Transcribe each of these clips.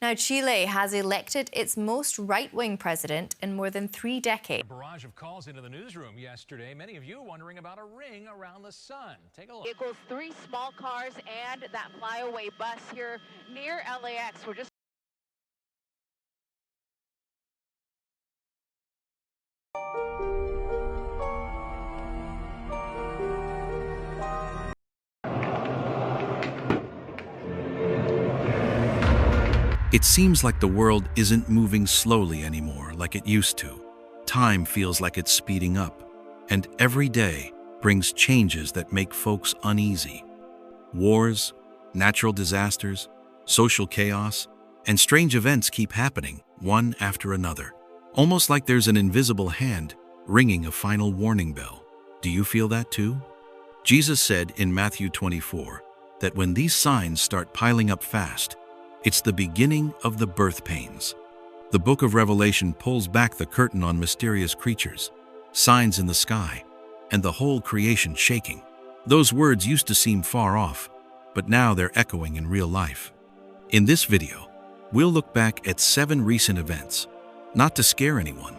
Now, Chile has elected its most right-wing president in more than 3 decades. A barrage of calls into the newsroom yesterday. Many of you wondering about a ring around the sun. Take a look. Vehicles, 3 small cars, and that flyaway bus here near LAX. We're just It seems like the world isn't moving slowly anymore like it used to. Time feels like it's speeding up, and every day brings changes that make folks uneasy. Wars, natural disasters, social chaos, and strange events keep happening, one after another. Almost like there's an invisible hand ringing a final warning bell. Do you feel that too? Jesus said in Matthew 24 that when these signs start piling up fast, it's the beginning of the birth pains. The book of Revelation pulls back the curtain on mysterious creatures, signs in the sky, and the whole creation shaking. Those words used to seem far off, but now they're echoing in real life. In this video, we'll look back at 7 recent events, not to scare anyone,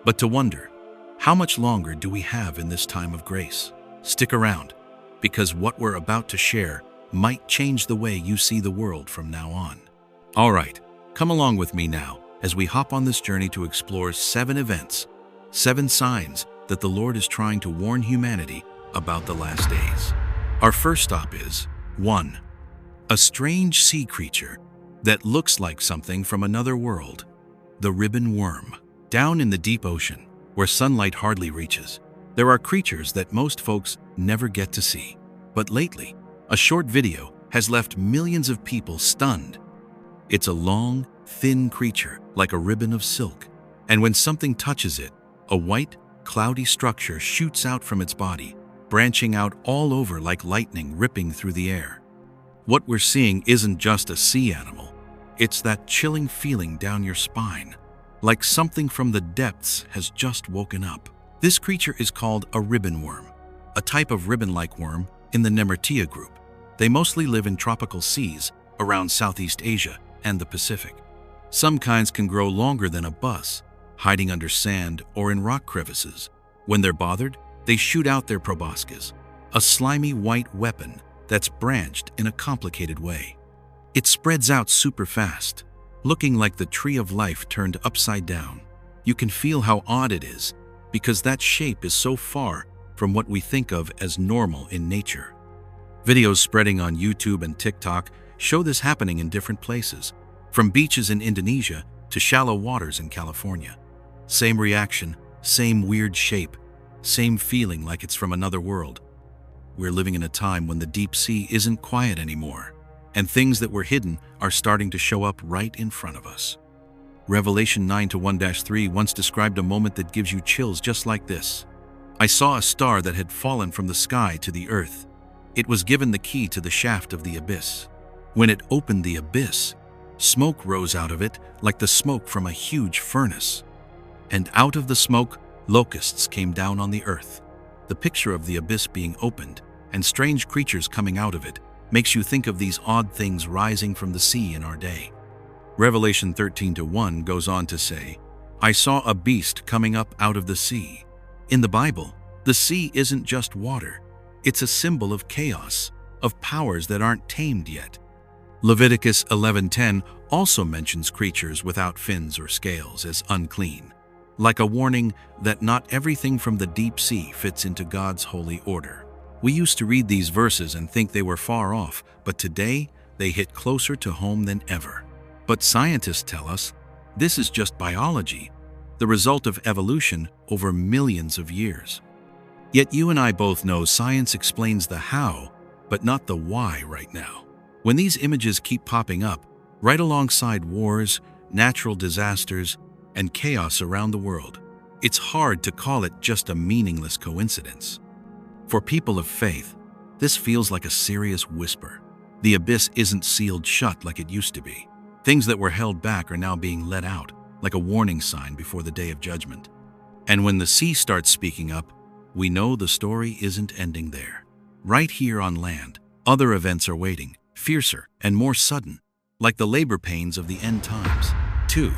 but to wonder, how much longer do we have in this time of grace? Stick around, because what we're about to share might change the way you see the world from now on. All right, come along with me now as we hop on this journey to explore 7 events, 7 signs that the Lord is trying to warn humanity about the last days. Our first stop is 1. A strange sea creature that looks like something from another world. The ribbon worm. Down in the deep ocean, where sunlight hardly reaches, there are creatures that most folks never get to see. But lately, a short video has left millions of people stunned. It's a long, thin creature like a ribbon of silk, and when something touches it, a white, cloudy structure shoots out from its body, branching out all over like lightning ripping through the air. What we're seeing isn't just a sea animal. It's that chilling feeling down your spine, like something from the depths has just woken up. This creature is called a ribbon worm, a type of ribbon-like worm in the Nemertea group. They mostly live in tropical seas around Southeast Asia and the Pacific. Some kinds can grow longer than a bus, hiding under sand or in rock crevices. When they're bothered, they shoot out their proboscis, a slimy white weapon that's branched in a complicated way. It spreads out super fast, looking like the tree of life turned upside down. You can feel how odd it is, because that shape is so far from what we think of as normal in nature. Videos spreading on YouTube and TikTok show this happening in different places, from beaches in Indonesia to shallow waters in California. Same reaction, same weird shape, same feeling like it's from another world. We're living in a time when the deep sea isn't quiet anymore, and things that were hidden are starting to show up right in front of us. Revelation 9:1-3 once described a moment that gives you chills just like this. I saw a star that had fallen from the sky to the earth. It was given the key to the shaft of the abyss. When it opened the abyss, smoke rose out of it like the smoke from a huge furnace. And out of the smoke, locusts came down on the earth. The picture of the abyss being opened and strange creatures coming out of it makes you think of these odd things rising from the sea in our day. Revelation 13:1 goes on to say, I saw a beast coming up out of the sea. In the Bible, the sea isn't just water. It's a symbol of chaos, of powers that aren't tamed yet. Leviticus 11:10 also mentions creatures without fins or scales as unclean, like a warning that not everything from the deep sea fits into God's holy order. We used to read these verses and think they were far off, but today they hit closer to home than ever. But scientists tell us this is just biology, the result of evolution over millions of years. Yet you and I both know science explains the how, but not the why right now. When these images keep popping up, right alongside wars, natural disasters, and chaos around the world, it's hard to call it just a meaningless coincidence. For people of faith, this feels like a serious whisper. The abyss isn't sealed shut like it used to be. Things that were held back are now being let out, like a warning sign before the day of judgment. And when the sea starts speaking up, we know the story isn't ending there. Right here on land, other events are waiting, fiercer and more sudden, like the labor pains of the end times. 2.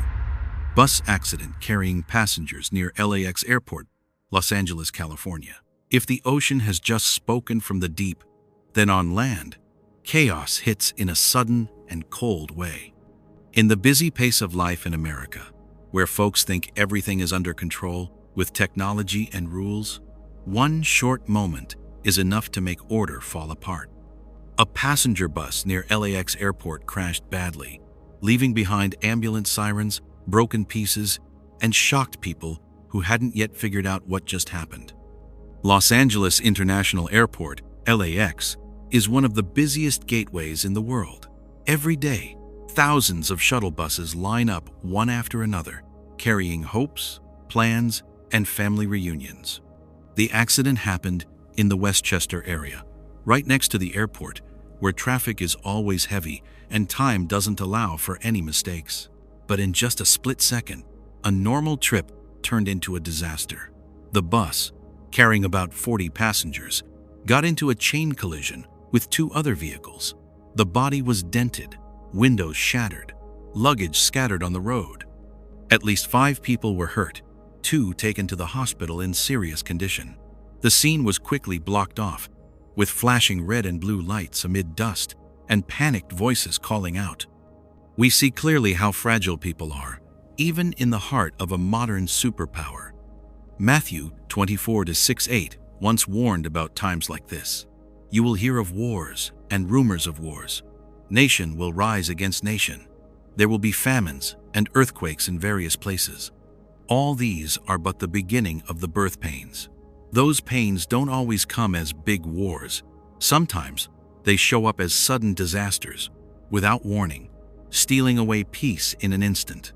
Bus accident carrying passengers near LAX Airport, Los Angeles, California. If the ocean has just spoken from the deep, then on land, chaos hits in a sudden and cold way. In the busy pace of life in America, where folks think everything is under control with technology and rules, one short moment is enough to make order fall apart. A passenger bus near LAX Airport crashed badly, leaving behind ambulance sirens, broken pieces, and shocked people who hadn't yet figured out what just happened. Los Angeles International Airport, LAX, is one of the busiest gateways in the world. Every day, thousands of shuttle buses line up one after another, carrying hopes, plans, and family reunions. The accident happened in the Westchester area, right next to the airport, where traffic is always heavy and time doesn't allow for any mistakes. But in just a split second, a normal trip turned into a disaster. The bus, carrying about 40 passengers, got into a chain collision with 2 other vehicles. The body was dented, windows shattered, luggage scattered on the road. At least 5 people were hurt, 2 taken to the hospital in serious condition. The scene was quickly blocked off, with flashing red and blue lights amid dust and panicked voices calling out. We see clearly how fragile people are, even in the heart of a modern superpower. Matthew 24:6-8 once warned about times like this. You will hear of wars and rumors of wars. Nation will rise against nation. There will be famines and earthquakes in various places. All these are but the beginning of the birth pains. Those pains don't always come as big wars. Sometimes they show up as sudden disasters, without warning, stealing away peace in an instant.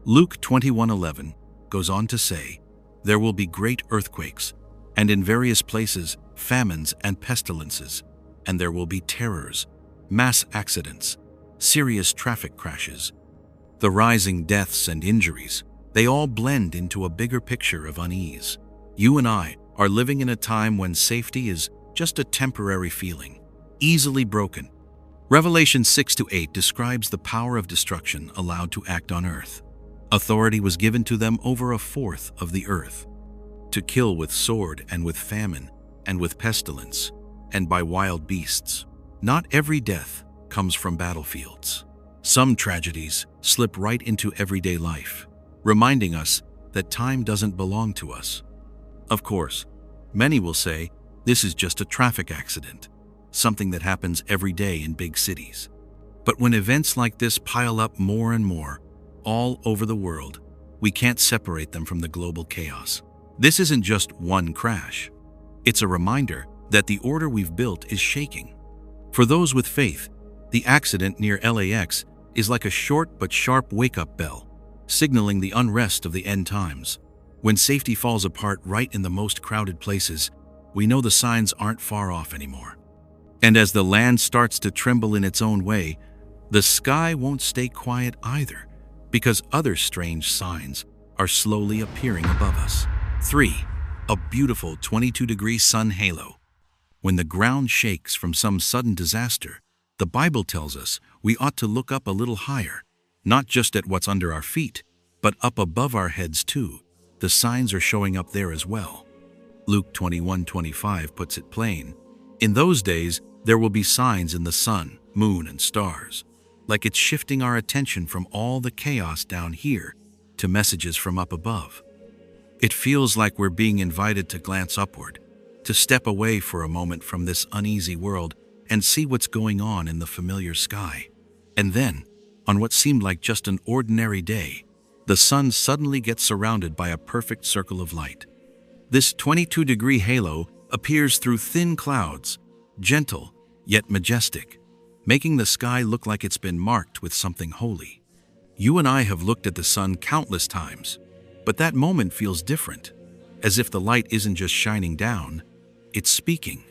Luke 21:11 goes on to say, there will be great earthquakes, and in various places famines and pestilences, and there will be terrors, mass accidents, serious traffic crashes. The rising deaths and injuries, they all blend into a bigger picture of unease. You and I are living in a time when safety is just a temporary feeling, easily broken. Revelation 6-8 describes the power of destruction allowed to act on earth. Authority was given to them over 1/4 of the earth, to kill with sword and with famine and with pestilence and by wild beasts. Not every death comes from battlefields. Some tragedies slip right into everyday life, reminding us that time doesn't belong to us. Of course, many will say this is just a traffic accident, something that happens every day in big cities. But when events like this pile up more and more, all over the world, we can't separate them from the global chaos. This isn't just one crash. It's a reminder that the order we've built is shaking. For those with faith, the accident near LAX is like a short but sharp wake-up bell, signaling the unrest of the end times. When safety falls apart right in the most crowded places, we know the signs aren't far off anymore. And as the land starts to tremble in its own way, the sky won't stay quiet either, because other strange signs are slowly appearing above us. 3. A beautiful 22-degree sun halo. When the ground shakes from some sudden disaster, the Bible tells us we ought to look up a little higher, not just at what's under our feet, but up above our heads too. The signs are showing up there as well. Luke 21:25 puts it plain. In those days, there will be signs in the sun, moon, and stars, like it's shifting our attention from all the chaos down here to messages from up above. It feels like we're being invited to glance upward, to step away for a moment from this uneasy world and see what's going on in the familiar sky. And then, on what seemed like just an ordinary day, the sun suddenly gets surrounded by a perfect circle of light. This 22-degree halo appears through thin clouds, gentle yet majestic, making the sky look like it's been marked with something holy. You and I have looked at the sun countless times, but that moment feels different, as if the light isn't just shining down, it's speaking.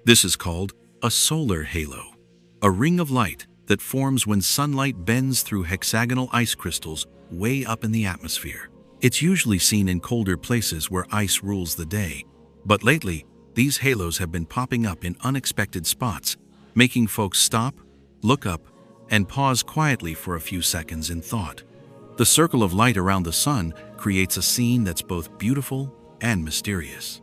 This is called a solar halo, a ring of light that forms when sunlight bends through hexagonal ice crystals way up in the atmosphere. It's usually seen in colder places where ice rules the day, but lately, these halos have been popping up in unexpected spots, making folks stop, look up, and pause quietly for a few seconds in thought. The circle of light around the sun creates a scene that's both beautiful and mysterious.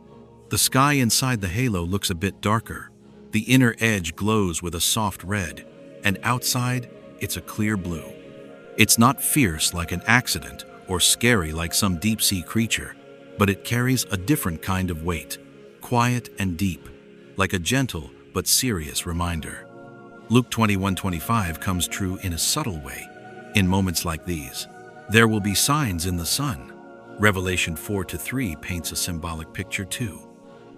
The sky inside the halo looks a bit darker. The inner edge glows with a soft red, and outside, it's a clear blue. It's not fierce like an accident or scary like some deep-sea creature, but it carries a different kind of weight, quiet and deep, like a gentle but serious reminder. Luke 21:25 comes true in a subtle way. In moments like these, there will be signs in the sun. Revelation 4:3 paints a symbolic picture too.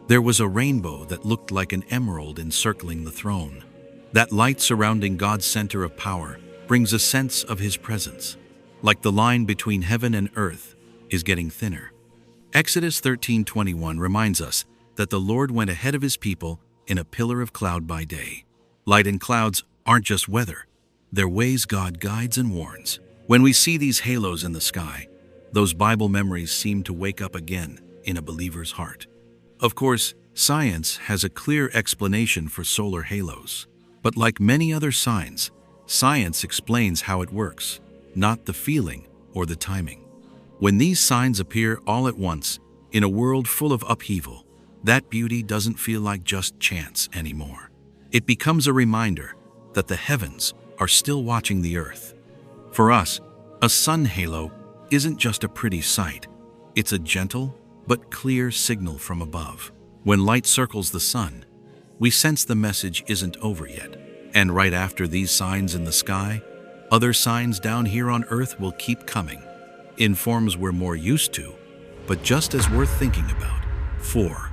There was a rainbow that looked like an emerald encircling the throne. That light surrounding God's center of power brings a sense of His presence, like the line between heaven and earth is getting thinner. Exodus 13:21 reminds us that the Lord went ahead of His people in a pillar of cloud by day. Light and clouds aren't just weather. They're ways God guides and warns. When we see these halos in the sky, those Bible memories seem to wake up again in a believer's heart. Of course, science has a clear explanation for solar halos. But like many other signs, science explains how it works, not the feeling or the timing. When these signs appear all at once, in a world full of upheaval, that beauty doesn't feel like just chance anymore. It becomes a reminder that the heavens are still watching the earth. For us, a sun halo isn't just a pretty sight. It's a gentle but clear signal from above. When light circles the sun, we sense the message isn't over yet. And right after these signs in the sky, other signs down here on earth will keep coming, in forms we're more used to, but just as worth thinking about. 4.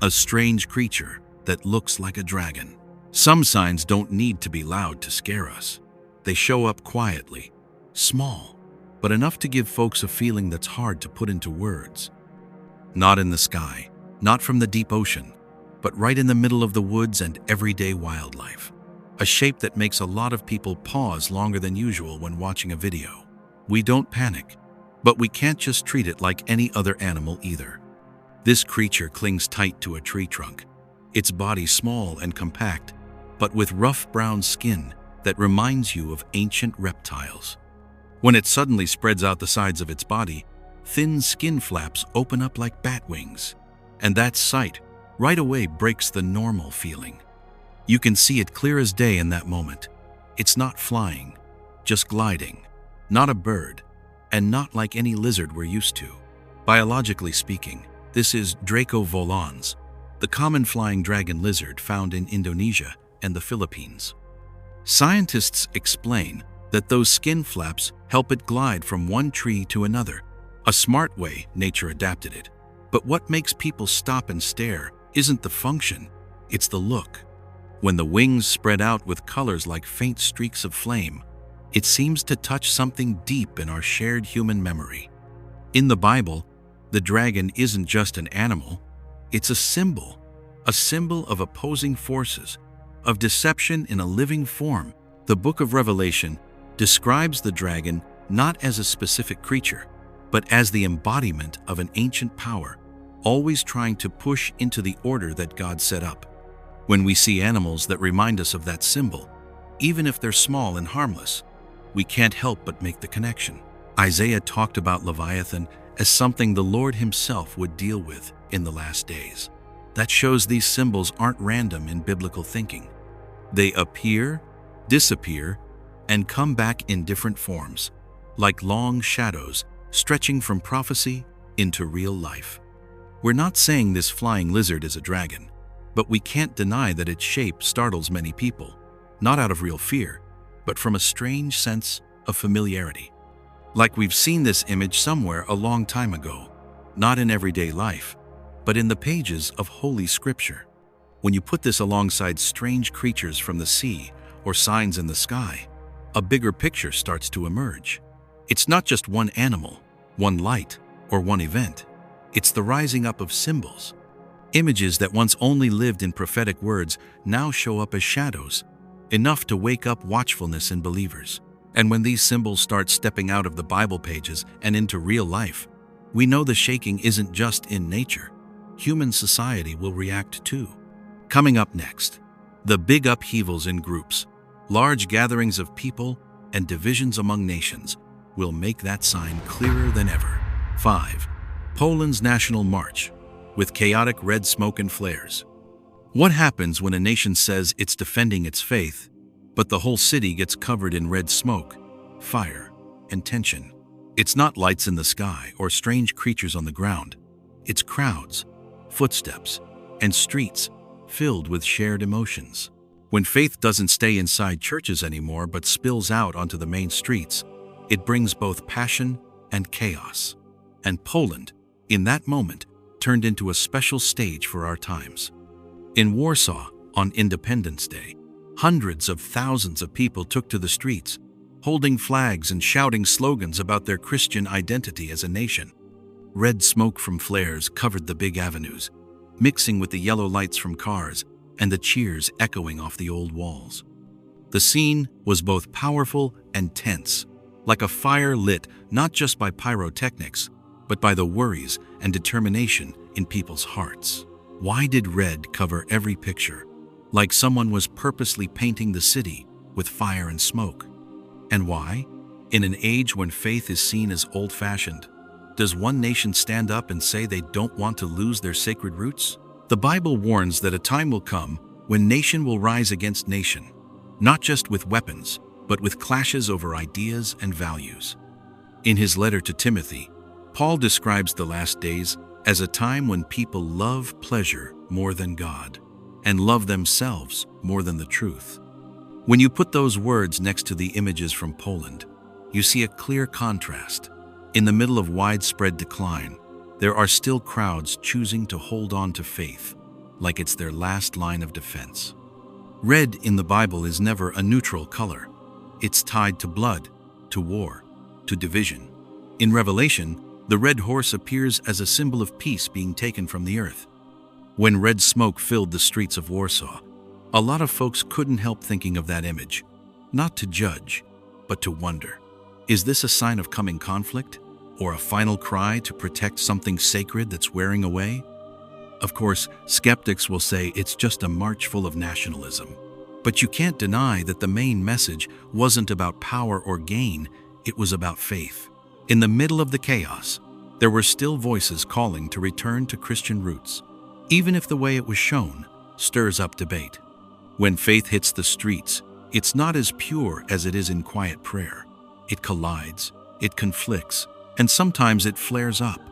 A strange creature that looks like a dragon. Some signs don't need to be loud to scare us. They show up quietly, small, but enough to give folks a feeling that's hard to put into words. Not in the sky, not from the deep ocean, but right in the middle of the woods and everyday wildlife. A shape that makes a lot of people pause longer than usual when watching a video. We don't panic, but we can't just treat it like any other animal either. This creature clings tight to a tree trunk, its body small and compact, but with rough brown skin that reminds you of ancient reptiles. When it suddenly spreads out the sides of its body, thin skin flaps open up like bat wings, and that sight right away breaks the normal feeling. You can see it clear as day in that moment. It's not flying, just gliding, not a bird, and not like any lizard we're used to. Biologically speaking, this is Draco volans, the common flying dragon lizard found in Indonesia and the Philippines. Scientists explain that those skin flaps help it glide from one tree to another, a smart way nature adapted it. But what makes people stop and stare isn't the function, it's the look. When the wings spread out with colors like faint streaks of flame, it seems to touch something deep in our shared human memory. In the Bible, the dragon isn't just an animal, it's a symbol of opposing forces, of deception in a living form. The book of Revelation describes the dragon not as a specific creature, but as the embodiment of an ancient power, always trying to push into the order that God set up. When we see animals that remind us of that symbol, even if they're small and harmless, we can't help but make the connection. Isaiah talked about Leviathan as something the Lord Himself would deal with in the last days. That shows these symbols aren't random in biblical thinking. They appear, disappear, and come back in different forms, like long shadows stretching from prophecy into real life. We're not saying this flying lizard is a dragon, but we can't deny that its shape startles many people, not out of real fear, but from a strange sense of familiarity. Like we've seen this image somewhere a long time ago, not in everyday life, but in the pages of Holy Scripture. When you put this alongside strange creatures from the sea or signs in the sky, a bigger picture starts to emerge. It's not just one animal, one light, or one event. It's the rising up of symbols. Images that once only lived in prophetic words now show up as shadows, enough to wake up watchfulness in believers. And when these symbols start stepping out of the Bible pages and into real life, we know the shaking isn't just in nature. Human society will react too. Coming up next, the big upheavals in groups. Large gatherings of people and divisions among nations will make that sign clearer than ever. 5. Poland's National March, with chaotic red smoke and flares. What happens when a nation says it's defending its faith, but the whole city gets covered in red smoke, fire, and tension? It's not lights in the sky or strange creatures on the ground. It's crowds, footsteps, and streets filled with shared emotions. When faith doesn't stay inside churches anymore but spills out onto the main streets, it brings both passion and chaos. And Poland, in that moment, turned into a special stage for our times. In Warsaw, on Independence Day, hundreds of thousands of people took to the streets, holding flags and shouting slogans about their Christian identity as a nation. Red smoke from flares covered the big avenues, mixing with the yellow lights from cars and the cheers echoing off the old walls. The scene was both powerful and tense, like a fire lit not just by pyrotechnics, but by the worries and determination in people's hearts. Why did red cover every picture, like someone was purposely painting the city with fire and smoke? And why, in an age when faith is seen as old-fashioned, does one nation stand up and say they don't want to lose their sacred roots? The Bible warns that a time will come when nation will rise against nation, not just with weapons, but with clashes over ideas and values. In his letter to Timothy, Paul describes the last days as a time when people love pleasure more than God and love themselves more than the truth. When you put those words next to the images from Poland, you see a clear contrast. In the middle of widespread decline, there are still crowds choosing to hold on to faith, like it's their last line of defense. Red in the Bible is never a neutral color. It's tied to blood, to war, to division. In Revelation, the red horse appears as a symbol of peace being taken from the earth. When red smoke filled the streets of Warsaw, a lot of folks couldn't help thinking of that image, not to judge, but to wonder. Is this a sign of coming conflict, or a final cry to protect something sacred that's wearing away? Of course, skeptics will say it's just a march full of nationalism. But you can't deny that the main message wasn't about power or gain, it was about faith. In the middle of the chaos, there were still voices calling to return to Christian roots, even if the way it was shown stirs up debate. When faith hits the streets, it's not as pure as it is in quiet prayer. It collides, it conflicts, and sometimes it flares up.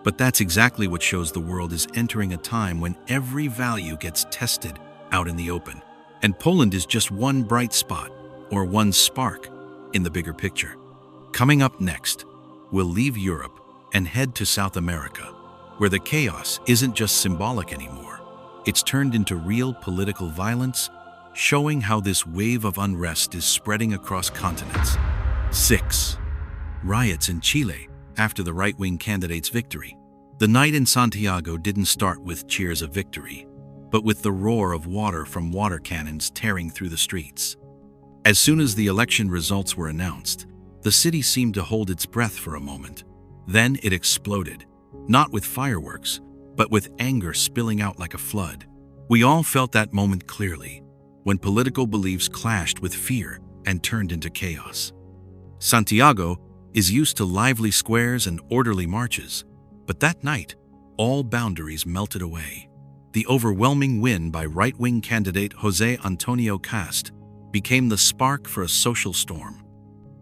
But that's exactly what shows the world is entering a time when every value gets tested out in the open. And Poland is just one bright spot, or one spark, in the bigger picture. Coming up next, we'll leave Europe and head to South America, where the chaos isn't just symbolic anymore. It's turned into real political violence, showing how this wave of unrest is spreading across continents. 6. Riots in Chile after the right-wing candidate's victory. The night in Santiago didn't start with cheers of victory, but with the roar of water from water cannons tearing through the streets. As soon as the election results were announced, the city seemed to hold its breath for a moment. Then it exploded, not with fireworks, but with anger spilling out like a flood. We all felt that moment clearly, when political beliefs clashed with fear and turned into chaos. Santiago is used to lively squares and orderly marches, but that night, all boundaries melted away. The overwhelming win by right-wing candidate José Antonio Cast became the spark for a social storm.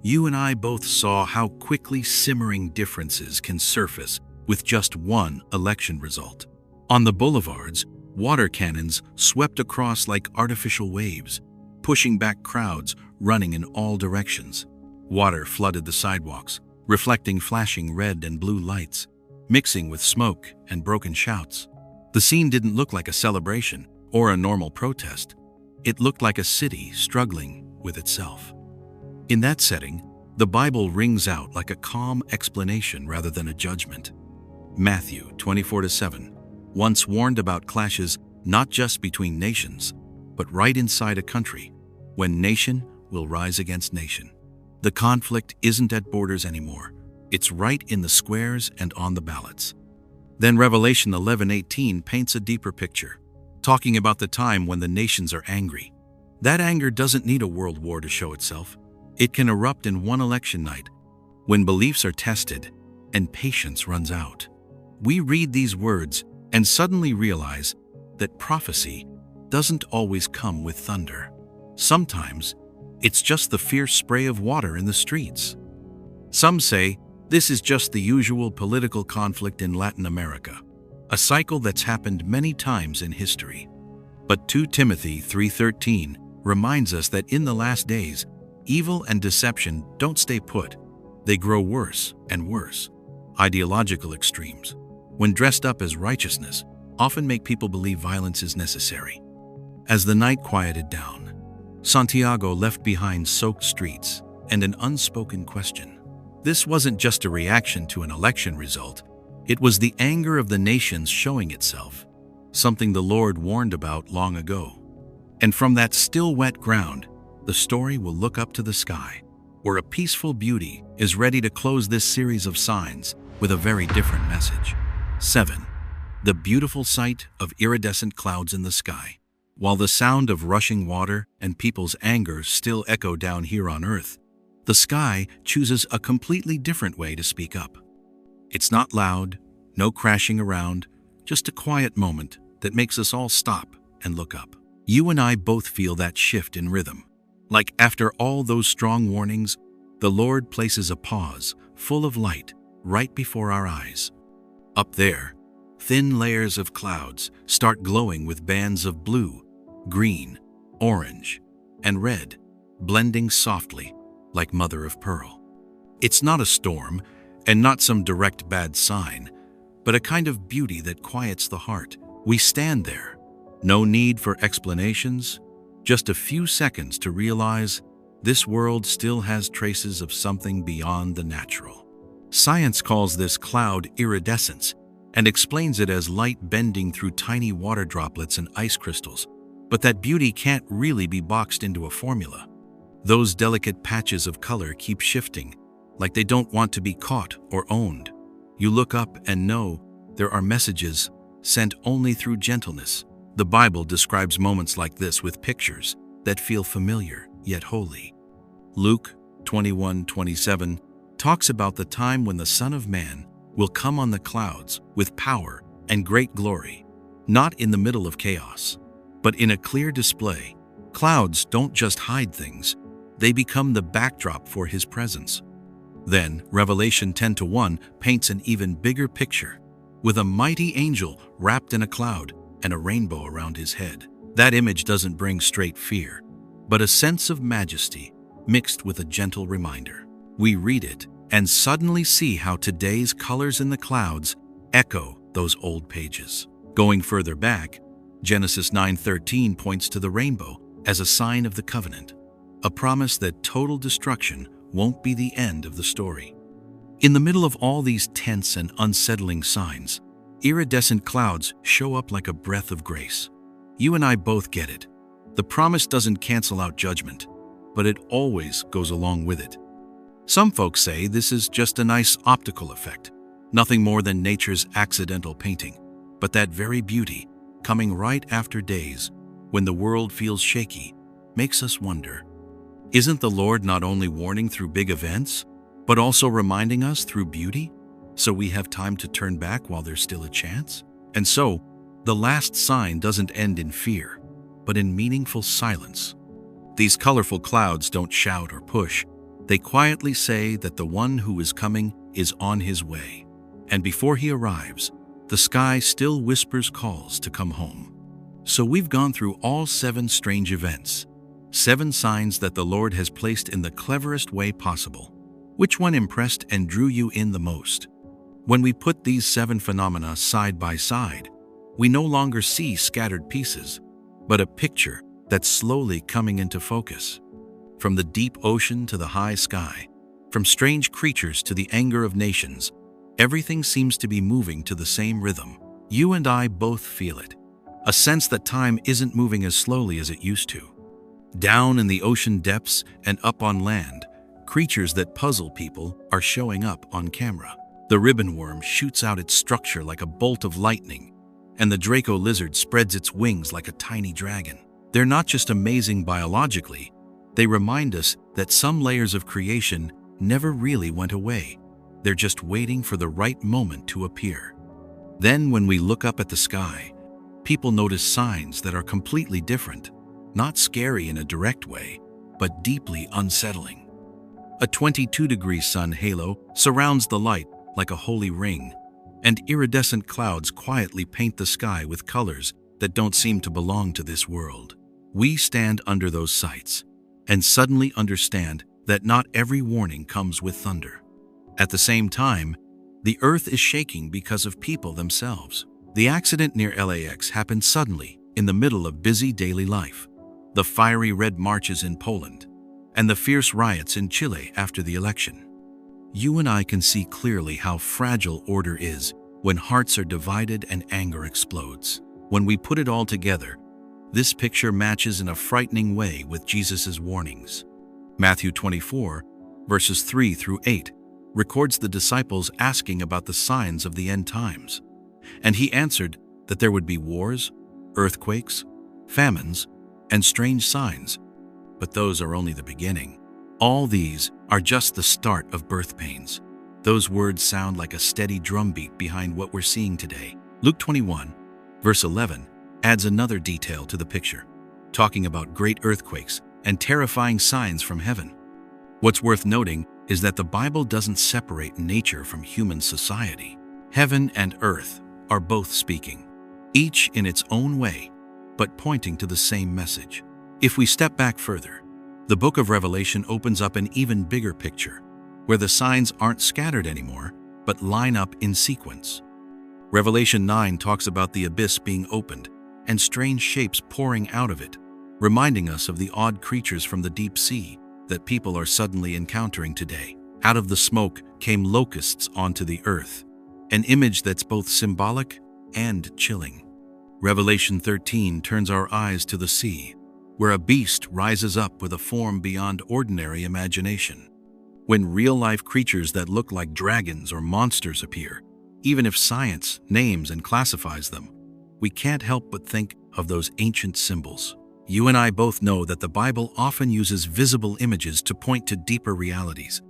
You and I both saw how quickly simmering differences can surface with just one election result. On the boulevards, water cannons swept across like artificial waves, pushing back crowds running in all directions. Water flooded the sidewalks, reflecting flashing red and blue lights, mixing with smoke and broken shouts. The scene didn't look like a celebration or a normal protest. It looked like a city struggling with itself. In that setting, the Bible rings out like a calm explanation rather than a judgment. Matthew 24:7 once warned about clashes not just between nations, but right inside a country, when nation will rise against nation. The conflict isn't at borders anymore. It's right in the squares and on the ballots. Then Revelation 11:18 paints a deeper picture, talking about the time when the nations are angry, That anger doesn't need a world war to show itself. It can erupt in one election night, when beliefs are tested and patience runs out. We read these words and suddenly realize that prophecy doesn't always come with thunder. Sometimes, it's just the fierce spray of water in the streets. Some say this is just the usual political conflict in Latin America, a cycle that's happened many times in history. But 2 Timothy 3:13 reminds us that in the last days, evil and deception don't stay put. They grow worse and worse. Ideological extremes, when dressed up as righteousness, often make people believe violence is necessary. As the night quieted down, Santiago left behind soaked streets and an unspoken question. This wasn't just a reaction to an election result. It was the anger of the nations showing itself, something the Lord warned about long ago. And from that still wet ground, the story will look up to the sky, where a peaceful beauty is ready to close this series of signs with a very different message. 7. The beautiful sight of iridescent clouds in the sky. While the sound of rushing water and people's anger still echo down here on earth, the sky chooses a completely different way to speak up. It's not loud, no crashing around, just a quiet moment that makes us all stop and look up. You and I both feel that shift in rhythm. Like after all those strong warnings, the Lord places a pause, full of light, right before our eyes. Up there, thin layers of clouds start glowing with bands of blue, green, orange, and red, blending softly like mother of pearl. It's not a storm and not some direct bad sign, but a kind of beauty that quiets the heart. We stand there, no need for explanations, just a few seconds to realize this world still has traces of something beyond the natural. Science calls this cloud iridescence and explains it as light bending through tiny water droplets and ice crystals. But that beauty can't really be boxed into a formula. Those delicate patches of color keep shifting, like they don't want to be caught or owned. You look up and know there are messages sent only through gentleness. The Bible describes moments like this with pictures that feel familiar yet holy. Luke 21:27 talks about the time when the Son of Man will come on the clouds with power and great glory, not in the middle of chaos, but in a clear display. Clouds don't just hide things, they become the backdrop for His presence. Then, Revelation 10:1 paints an even bigger picture, with a mighty angel wrapped in a cloud and a rainbow around his head. That image doesn't bring straight fear, but a sense of majesty mixed with a gentle reminder. We read it and suddenly see how today's colors in the clouds echo those old pages. Going further back, Genesis 9:13 points to the rainbow as a sign of the covenant, a promise that total destruction won't be the end of the story. In the middle of all these tense and unsettling signs, iridescent clouds show up like a breath of grace. You and I both get it. The promise doesn't cancel out judgment, but it always goes along with it. Some folks say this is just a nice optical effect, nothing more than nature's accidental painting. But that very beauty, coming right after days when the world feels shaky, makes us wonder, isn't the Lord not only warning through big events, but also reminding us through beauty, so we have time to turn back while there's still a chance? And so, the last sign doesn't end in fear, but in meaningful silence. These colorful clouds don't shout or push. They quietly say that the one who is coming is on his way. And before he arrives, the sky still whispers calls to come home. So we've gone through all 7 strange events, 7 signs that the Lord has placed in the cleverest way possible. Which one impressed and drew you in the most? When we put these 7 phenomena side by side, we no longer see scattered pieces, but a picture that's slowly coming into focus. From the deep ocean to the high sky, from strange creatures to the anger of nations, everything seems to be moving to the same rhythm. You and I both feel it, a sense that time isn't moving as slowly as it used to. Down in the ocean depths and up on land, creatures that puzzle people are showing up on camera. The ribbon worm shoots out its structure like a bolt of lightning, and the Draco lizard spreads its wings like a tiny dragon. They're not just amazing biologically, they remind us that some layers of creation never really went away. They're just waiting for the right moment to appear. Then, when we look up at the sky, people notice signs that are completely different, not scary in a direct way, but deeply unsettling. A 22-degree sun halo surrounds the light like a holy ring, and iridescent clouds quietly paint the sky with colors that don't seem to belong to this world. We stand under those sights and suddenly understand that not every warning comes with thunder. At the same time, the earth is shaking because of people themselves. The accident near LAX happened suddenly in the middle of busy daily life. The fiery red marches in Poland and the fierce riots in Chile after the election. You and I can see clearly how fragile order is when hearts are divided and anger explodes. When we put it all together, this picture matches in a frightening way with Jesus' warnings. Matthew 24, verses 3 through 8, records the disciples asking about the signs of the end times. And he answered that there would be wars, earthquakes, famines, and strange signs. But those are only the beginning. All these are just the start of birth pains. Those words sound like a steady drumbeat behind what we're seeing today. Luke 21, verse 11, adds another detail to the picture, talking about great earthquakes and terrifying signs from heaven. What's worth noting is that the Bible doesn't separate nature from human society. Heaven and earth are both speaking, each in its own way, but pointing to the same message. If we step back further, the book of Revelation opens up an even bigger picture, where the signs aren't scattered anymore, but line up in sequence. Revelation 9 talks about the abyss being opened and strange shapes pouring out of it, reminding us of the odd creatures from the deep sea that people are suddenly encountering today. Out of the smoke came locusts onto the earth, an image that's both symbolic and chilling. Revelation 13 turns our eyes to the sea, where a beast rises up with a form beyond ordinary imagination. When real-life creatures that look like dragons or monsters appear, even if science names and classifies them, we can't help but think of those ancient symbols. You and I both know that the Bible often uses visible images to point to deeper realities.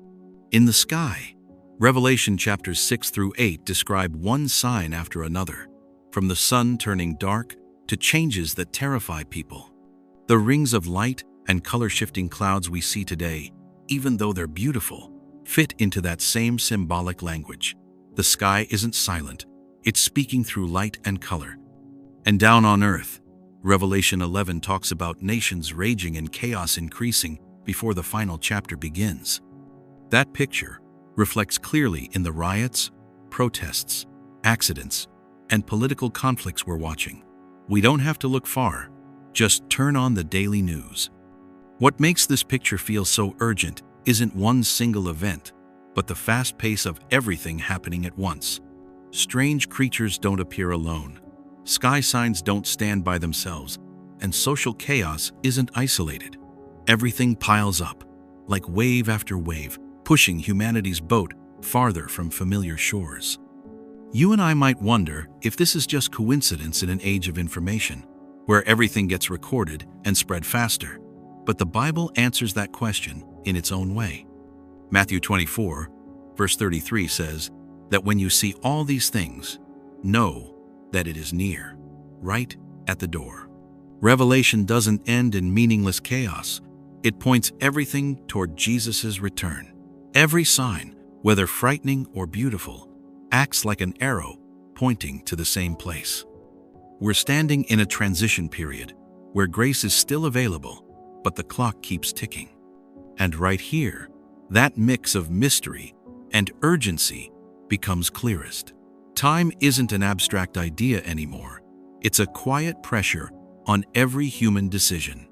In the sky, Revelation chapters 6 through 8 describe one sign after another, from the sun turning dark to changes that terrify people. The rings of light and color-shifting clouds we see today, even though they're beautiful, fit into that same symbolic language. The sky isn't silent, it's speaking through light and color. And down on earth, Revelation 11 talks about nations raging and chaos increasing before the final chapter begins. That picture reflects clearly in the riots, protests, accidents, and political conflicts we're watching. We don't have to look far, just turn on the daily news. What makes this picture feel so urgent isn't one single event, but the fast pace of everything happening at once. Strange creatures don't appear alone. Sky signs don't stand by themselves, and social chaos isn't isolated. Everything piles up, like wave after wave, pushing humanity's boat farther from familiar shores. You and I might wonder if this is just coincidence in an age of information, where everything gets recorded and spread faster. But the Bible answers that question in its own way. Matthew 24, verse 33 says that when you see all these things, know that it is near, right at the door. Revelation doesn't end in meaningless chaos. It points everything toward Jesus' return. Every sign, whether frightening or beautiful, acts like an arrow pointing to the same place. We're standing in a transition period where grace is still available, but the clock keeps ticking. And right here, that mix of mystery and urgency becomes clearest. Time isn't an abstract idea anymore. It's a quiet pressure on every human decision.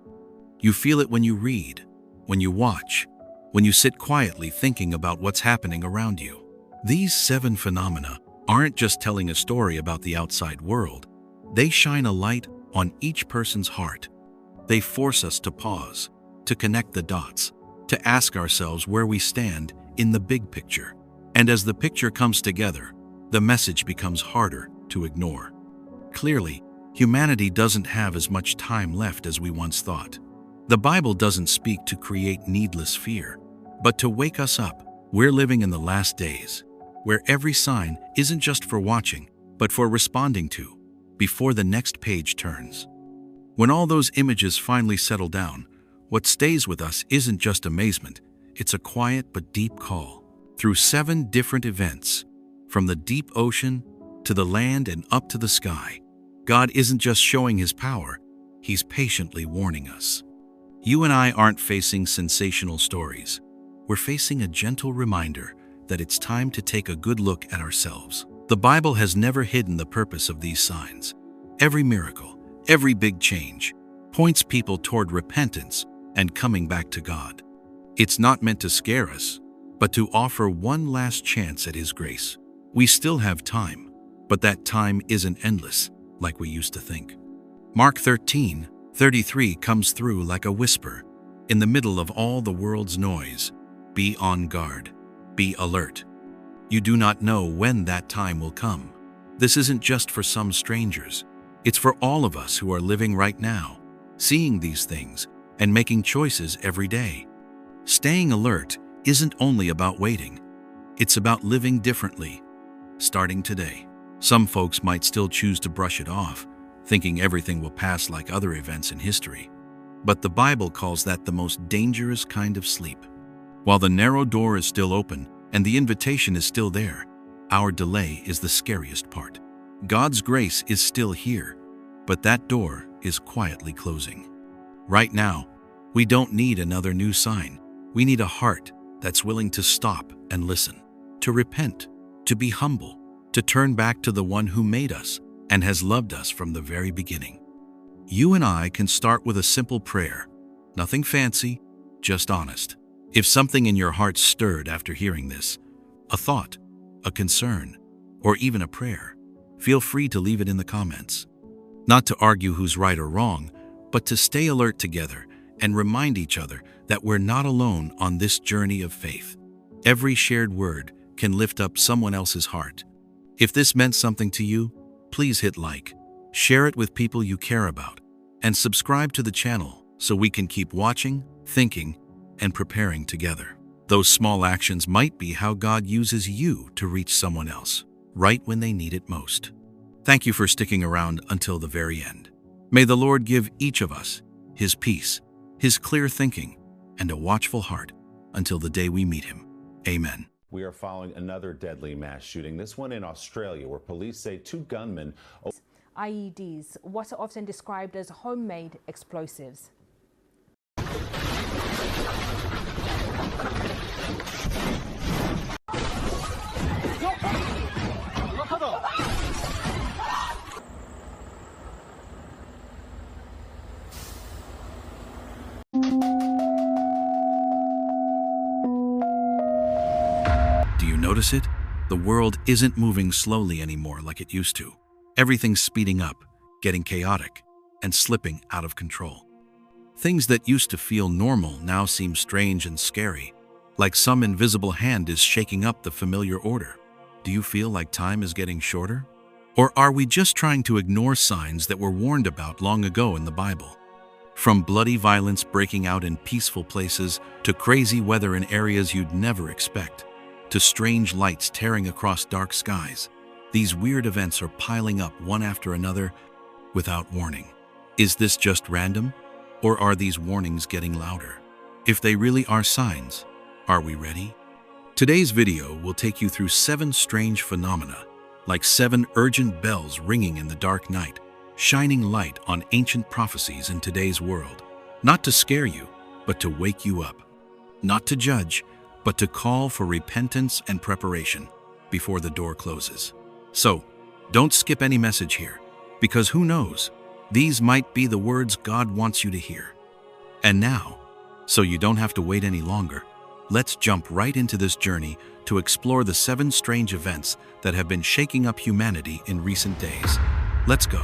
You feel it when you read, when you watch, when you sit quietly thinking about what's happening around you. These 7 phenomena aren't just telling a story about the outside world. They shine a light on each person's heart. They force us to pause, to connect the dots, to ask ourselves where we stand in the big picture. And as the picture comes together, the message becomes harder to ignore. Clearly, humanity doesn't have as much time left as we once thought. The Bible doesn't speak to create needless fear, but to wake us up. We're living in the last days, where every sign isn't just for watching, but for responding to, before the next page turns. When all those images finally settle down, what stays with us isn't just amazement, it's a quiet but deep call. Through 7 different events, from the deep ocean to the land and up to the sky, God isn't just showing His power, He's patiently warning us. You and I aren't facing sensational stories. We're facing a gentle reminder that it's time to take a good look at ourselves. The Bible has never hidden the purpose of these signs. Every miracle, every big change, points people toward repentance and coming back to God. It's not meant to scare us, but to offer one last chance at His grace. We still have time, but that time isn't endless like we used to think. Mark 13:33 comes through like a whisper. In the middle of all the world's noise, be on guard, be alert. You do not know when that time will come. This isn't just for some strangers. It's for all of us who are living right now, seeing these things and making choices every day. Staying alert isn't only about waiting. It's about living differently, starting today. Some folks might still choose to brush it off, thinking everything will pass like other events in history. But the Bible calls that the most dangerous kind of sleep. While the narrow door is still open and the invitation is still there, our delay is the scariest part. God's grace is still here, but that door is quietly closing. Right now, we don't need another new sign. We need a heart that's willing to stop and listen, to repent, to be humble, to turn back to the one who made us and has loved us from the very beginning. You and I can start with a simple prayer. Nothing fancy, just honest. If something in your heart stirred after hearing this, a thought, a concern, or even a prayer, feel free to leave it in the comments. Not to argue who's right or wrong, but to stay alert together and remind each other that we're not alone on this journey of faith. Every shared word can lift up someone else's heart. If this meant something to you, please hit like, share it with people you care about, and subscribe to the channel so we can keep watching, thinking, and preparing together. Those small actions might be how God uses you to reach someone else, right when they need it most. Thank you for sticking around until the very end. May the Lord give each of us His peace, His clear thinking, and a watchful heart until the day we meet Him. Amen. We are following another deadly mass shooting, this one in Australia, where police say 2 gunmen... IEDs, what are often described as homemade explosives. Do you notice it? The world isn't moving slowly anymore like it used to. Everything's speeding up, getting chaotic, and slipping out of control. Things that used to feel normal now seem strange and scary, like some invisible hand is shaking up the familiar order. Do you feel like time is getting shorter? Or are we just trying to ignore signs that were warned about long ago in the Bible? From bloody violence breaking out in peaceful places to crazy weather in areas you'd never expect, to strange lights tearing across dark skies, these weird events are piling up one after another without warning. Is this just random? Or are these warnings getting louder? If they really are signs, are we ready? Today's video will take you through 7 strange phenomena, like 7 urgent bells ringing in the dark night, shining light on ancient prophecies in today's world. Not to scare you, but to wake you up. Not to judge, but to call for repentance and preparation before the door closes. So, don't skip any message here, because who knows, these might be the words God wants you to hear. And now, so you don't have to wait any longer, let's jump right into this journey to explore the 7 strange events that have been shaking up humanity in recent days. Let's go.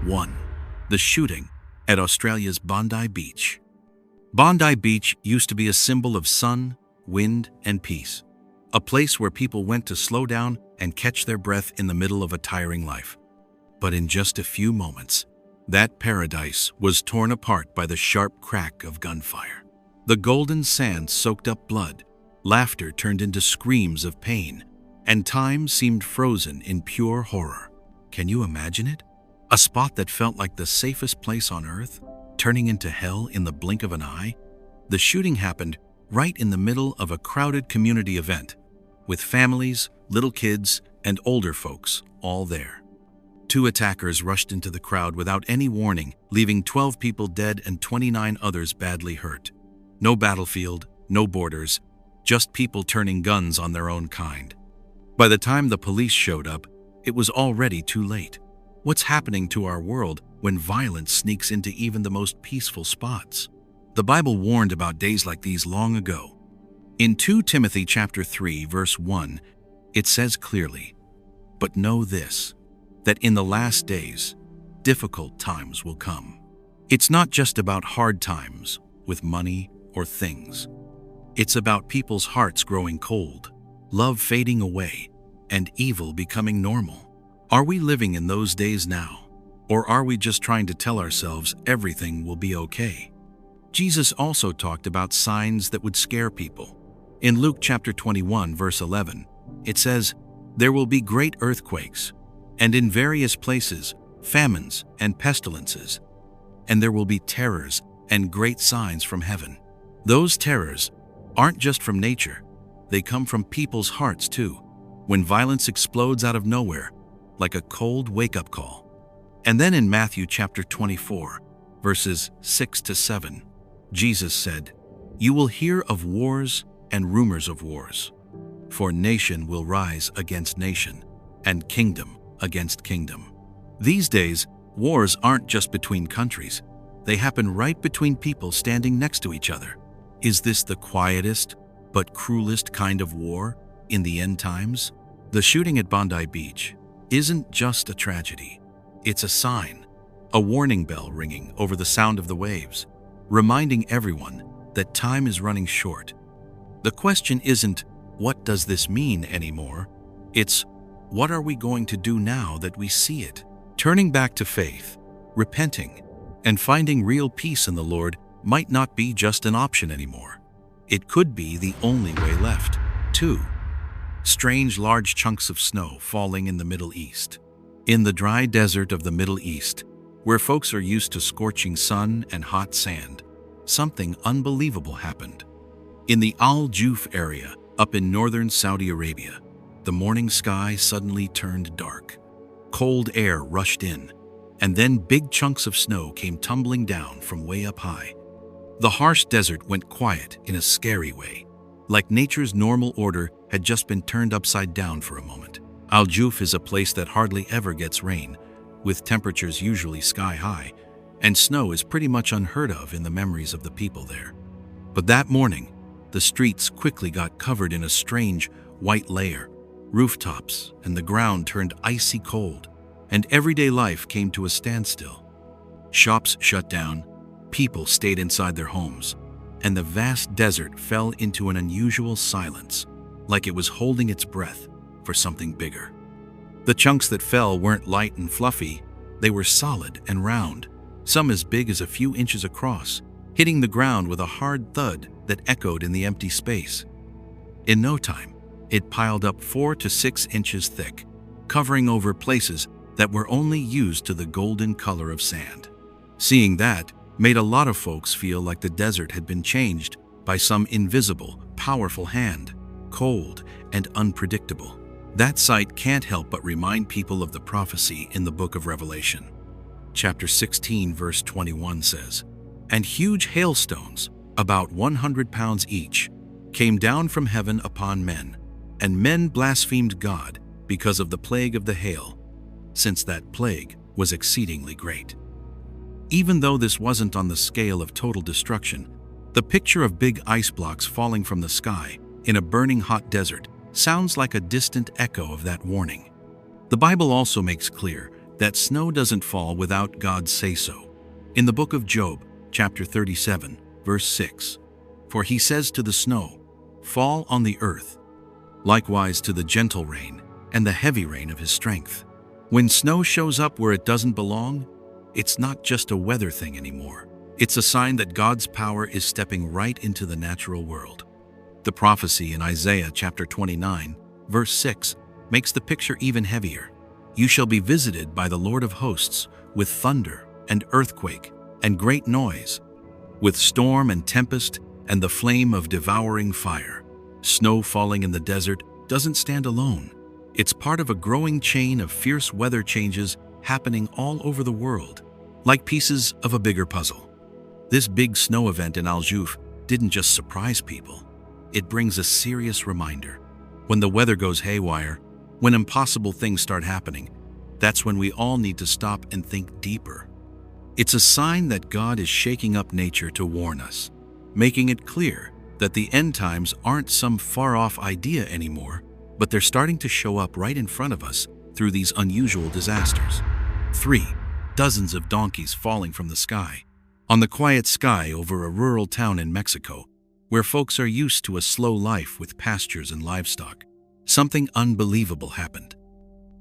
1. The shooting at Australia's Bondi Beach. Bondi Beach used to be a symbol of sun, wind, and peace, a place where people went to slow down and catch their breath in the middle of a tiring life. But in just a few moments, That paradise was torn apart by the sharp crack of gunfire. The golden sand soaked up blood, laughter turned into screams of pain, and time seemed frozen in pure horror. Can you imagine it? A spot that felt like the safest place on earth, turning into hell in the blink of an eye? The shooting happened right in the middle of a crowded community event, with families, little kids, and older folks all there. 2 attackers rushed into the crowd without any warning, leaving 12 people dead and 29 others badly hurt. No battlefield, no borders, just people turning guns on their own kind. By the time the police showed up, it was already too late. What's happening to our world when violence sneaks into even the most peaceful spots? The Bible warned about days like these long ago. In 2 Timothy chapter 3, verse 1, it says clearly, "But know this, that in the last days, difficult times will come." It's not just about hard times with money or things. It's about people's hearts growing cold, love fading away, and evil becoming normal. Are we living in those days now? Or are we just trying to tell ourselves everything will be okay? Jesus also talked about signs that would scare people. In Luke chapter 21, verse 11, it says, "There will be great earthquakes, and in various places famines and pestilences, and there will be terrors and great signs from heaven." Those terrors aren't just from nature, they come from people's hearts too, when violence explodes out of nowhere, like a cold wake-up call. And then in Matthew chapter 24, verses 6 to 7, Jesus said, "You will hear of wars and rumors of wars, for nation will rise against nation, and kingdom against kingdom." These days, wars aren't just between countries, they happen right between people standing next to each other. Is this the quietest but cruelest kind of war in the end times? The shooting at Bondi Beach isn't just a tragedy, it's a sign, a warning bell ringing over the sound of the waves, reminding everyone that time is running short. The question isn't, what does this mean anymore? It's, what are we going to do now that we see it? Turning back to faith, repenting, and finding real peace in the Lord might not be just an option anymore. It could be the only way left. 2. Strange large chunks of snow falling in the Middle East. In the dry desert of the Middle East, where folks are used to scorching sun and hot sand, something unbelievable happened. In the Al Juf area, up in northern Saudi Arabia, the morning sky suddenly turned dark. Cold air rushed in, and then big chunks of snow came tumbling down from way up high. The harsh desert went quiet in a scary way, like nature's normal order had just been turned upside down for a moment. Al Juf is a place that hardly ever gets rain, with temperatures usually sky high, and snow is pretty much unheard of in the memories of the people there. But that morning, the streets quickly got covered in a strange white layer. Rooftops and the ground turned icy cold, and everyday life came to a standstill. Shops shut down, people stayed inside their homes, and the vast desert fell into an unusual silence, like it was holding its breath for something bigger. The chunks that fell weren't light and fluffy, they were solid and round, some as big as a few inches across, hitting the ground with a hard thud that echoed in the empty space. In no time, it piled up 4 to 6 inches thick, covering over places that were only used to the golden color of sand. Seeing that made a lot of folks feel like the desert had been changed by some invisible, powerful hand, cold and unpredictable. That sight can't help but remind people of the prophecy in the book of Revelation. Chapter 16, verse 21 says, "And huge hailstones, about 100 pounds each, came down from heaven upon men, and men blasphemed God because of the plague of the hail, since that plague was exceedingly great." Even though this wasn't on the scale of total destruction, the picture of big ice blocks falling from the sky in a burning hot desert sounds like a distant echo of that warning. The Bible also makes clear that snow doesn't fall without God's say-so. In the book of Job, chapter 37, verse 6, "For he says to the snow, 'Fall on the earth,' likewise to the gentle rain and the heavy rain of his strength." When snow shows up where it doesn't belong, It's not just a weather thing anymore. It's a sign that God's power is stepping right into the natural world. The prophecy in Isaiah chapter 29, verse 6, makes the picture even heavier. You shall be visited by the Lord of hosts with thunder and earthquake and great noise, with storm and tempest and the flame of devouring fire. Snow falling in the desert doesn't stand alone. It's part of a growing chain of fierce weather changes happening all over the world, like pieces of a bigger puzzle. This big snow event in Aljuf didn't just surprise people. It brings a serious reminder. When the weather goes haywire, when impossible things start happening, that's when we all need to stop and think deeper. It's a sign that God is shaking up nature to warn us, making it clear that the end times aren't some far-off idea anymore, but they're starting to show up right in front of us through these unusual disasters. 3. Dozens of donkeys falling from the sky. On the quiet sky over a rural town in Mexico, where folks are used to a slow life with pastures and livestock, something unbelievable happened.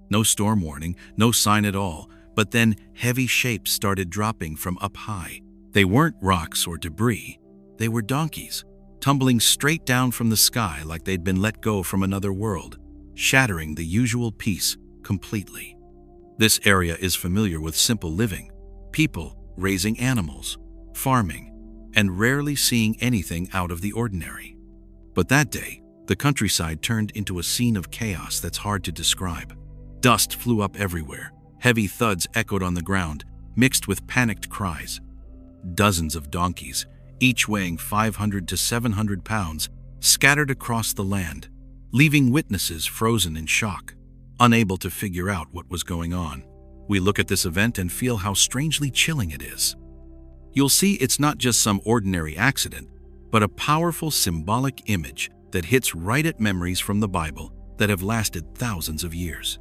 No storm warning, no sign at all, but then heavy shapes started dropping from up high. They weren't rocks or debris. They were donkeys, tumbling straight down from the sky like they'd been let go from another world, shattering the usual peace completely. This area is familiar with simple living, people raising animals, farming, and rarely seeing anything out of the ordinary. But that day, the countryside turned into a scene of chaos that's hard to describe. Dust flew up everywhere. Heavy thuds echoed on the ground, mixed with panicked cries. Dozens of donkeys, each weighing 500 to 700 pounds, scattered across the land, leaving witnesses frozen in shock, unable to figure out what was going on. We look at this event and feel how strangely chilling it is. You'll see it's not just some ordinary accident, but a powerful symbolic image that hits right at memories from the Bible that have lasted thousands of years.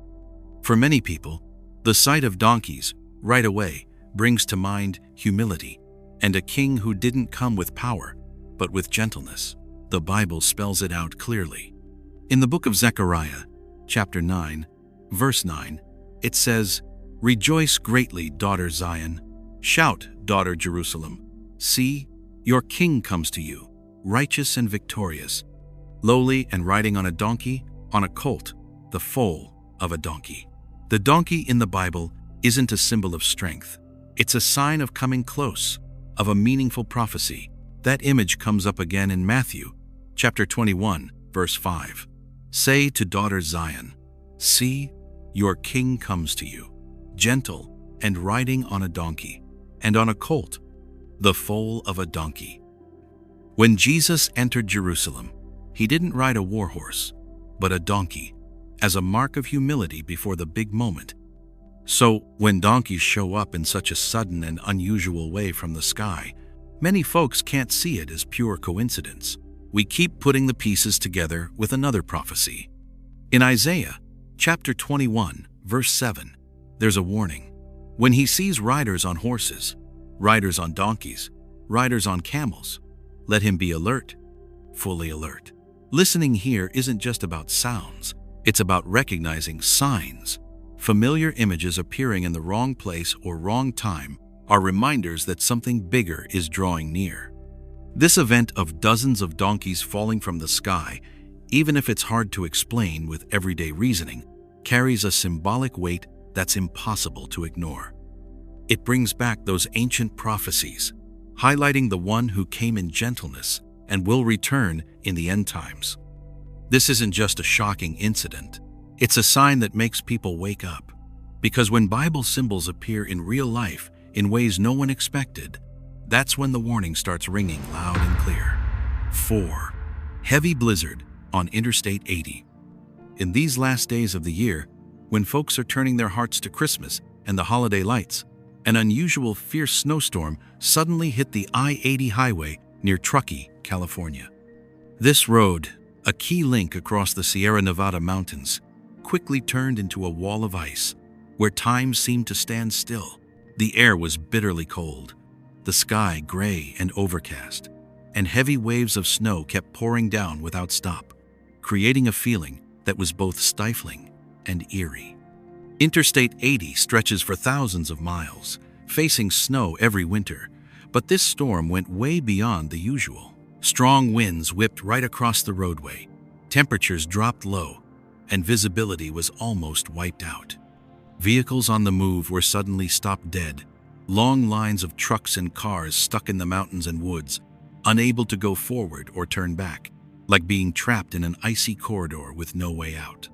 For many people, the sight of donkeys, right away, brings to mind humility and a king who didn't come with power, but with gentleness. The Bible spells it out clearly. In the book of Zechariah, chapter 9, verse 9, it says, "Rejoice greatly, daughter Zion. Shout, daughter Jerusalem. See, your king comes to you, righteous and victorious, lowly and riding on a donkey, on a colt, the foal of a donkey." The donkey in the Bible isn't a symbol of strength. It's a sign of coming close, of a meaningful prophecy. That image comes up again in Matthew, chapter 21, verse 5. "Say to daughter Zion, see, your king comes to you, gentle and riding on a donkey, and on a colt, the foal of a donkey." When Jesus entered Jerusalem, he didn't ride a war horse, but a donkey, as a mark of humility before the big moment. So, when donkeys show up in such a sudden and unusual way from the sky, many folks can't see it as pure coincidence. We keep putting the pieces together with another prophecy. In Isaiah, chapter 21, verse 7, there's a warning. When he sees riders on horses, riders on donkeys, riders on camels, let him be alert, fully alert. Listening here isn't just about sounds. It's about recognizing signs. Familiar images appearing in the wrong place or wrong time are reminders that something bigger is drawing near. This event of dozens of donkeys falling from the sky, even if it's hard to explain with everyday reasoning, carries a symbolic weight that's impossible to ignore. It brings back those ancient prophecies, highlighting the one who came in gentleness and will return in the end times. This isn't just a shocking incident. It's a sign that makes people wake up. Because when Bible symbols appear in real life in ways no one expected, that's when the warning starts ringing loud and clear. 4. Heavy blizzard on Interstate 80. In these last days of the year, when folks are turning their hearts to Christmas and the holiday lights, an unusual fierce snowstorm suddenly hit the I-80 highway near Truckee, California. This road, a key link across the Sierra Nevada mountains, quickly turned into a wall of ice, where time seemed to stand still. The air was bitterly cold, the sky gray and overcast, and heavy waves of snow kept pouring down without stop, creating a feeling that was both stifling and eerie. Interstate 80 stretches for thousands of miles, facing snow every winter, but this storm went way beyond the usual. Strong winds whipped right across the roadway, temperatures dropped low, and visibility was almost wiped out. Vehicles on the move were suddenly stopped dead, long lines of trucks and cars stuck in the mountains and woods, unable to go forward or turn back, like being trapped in an icy corridor with no way out.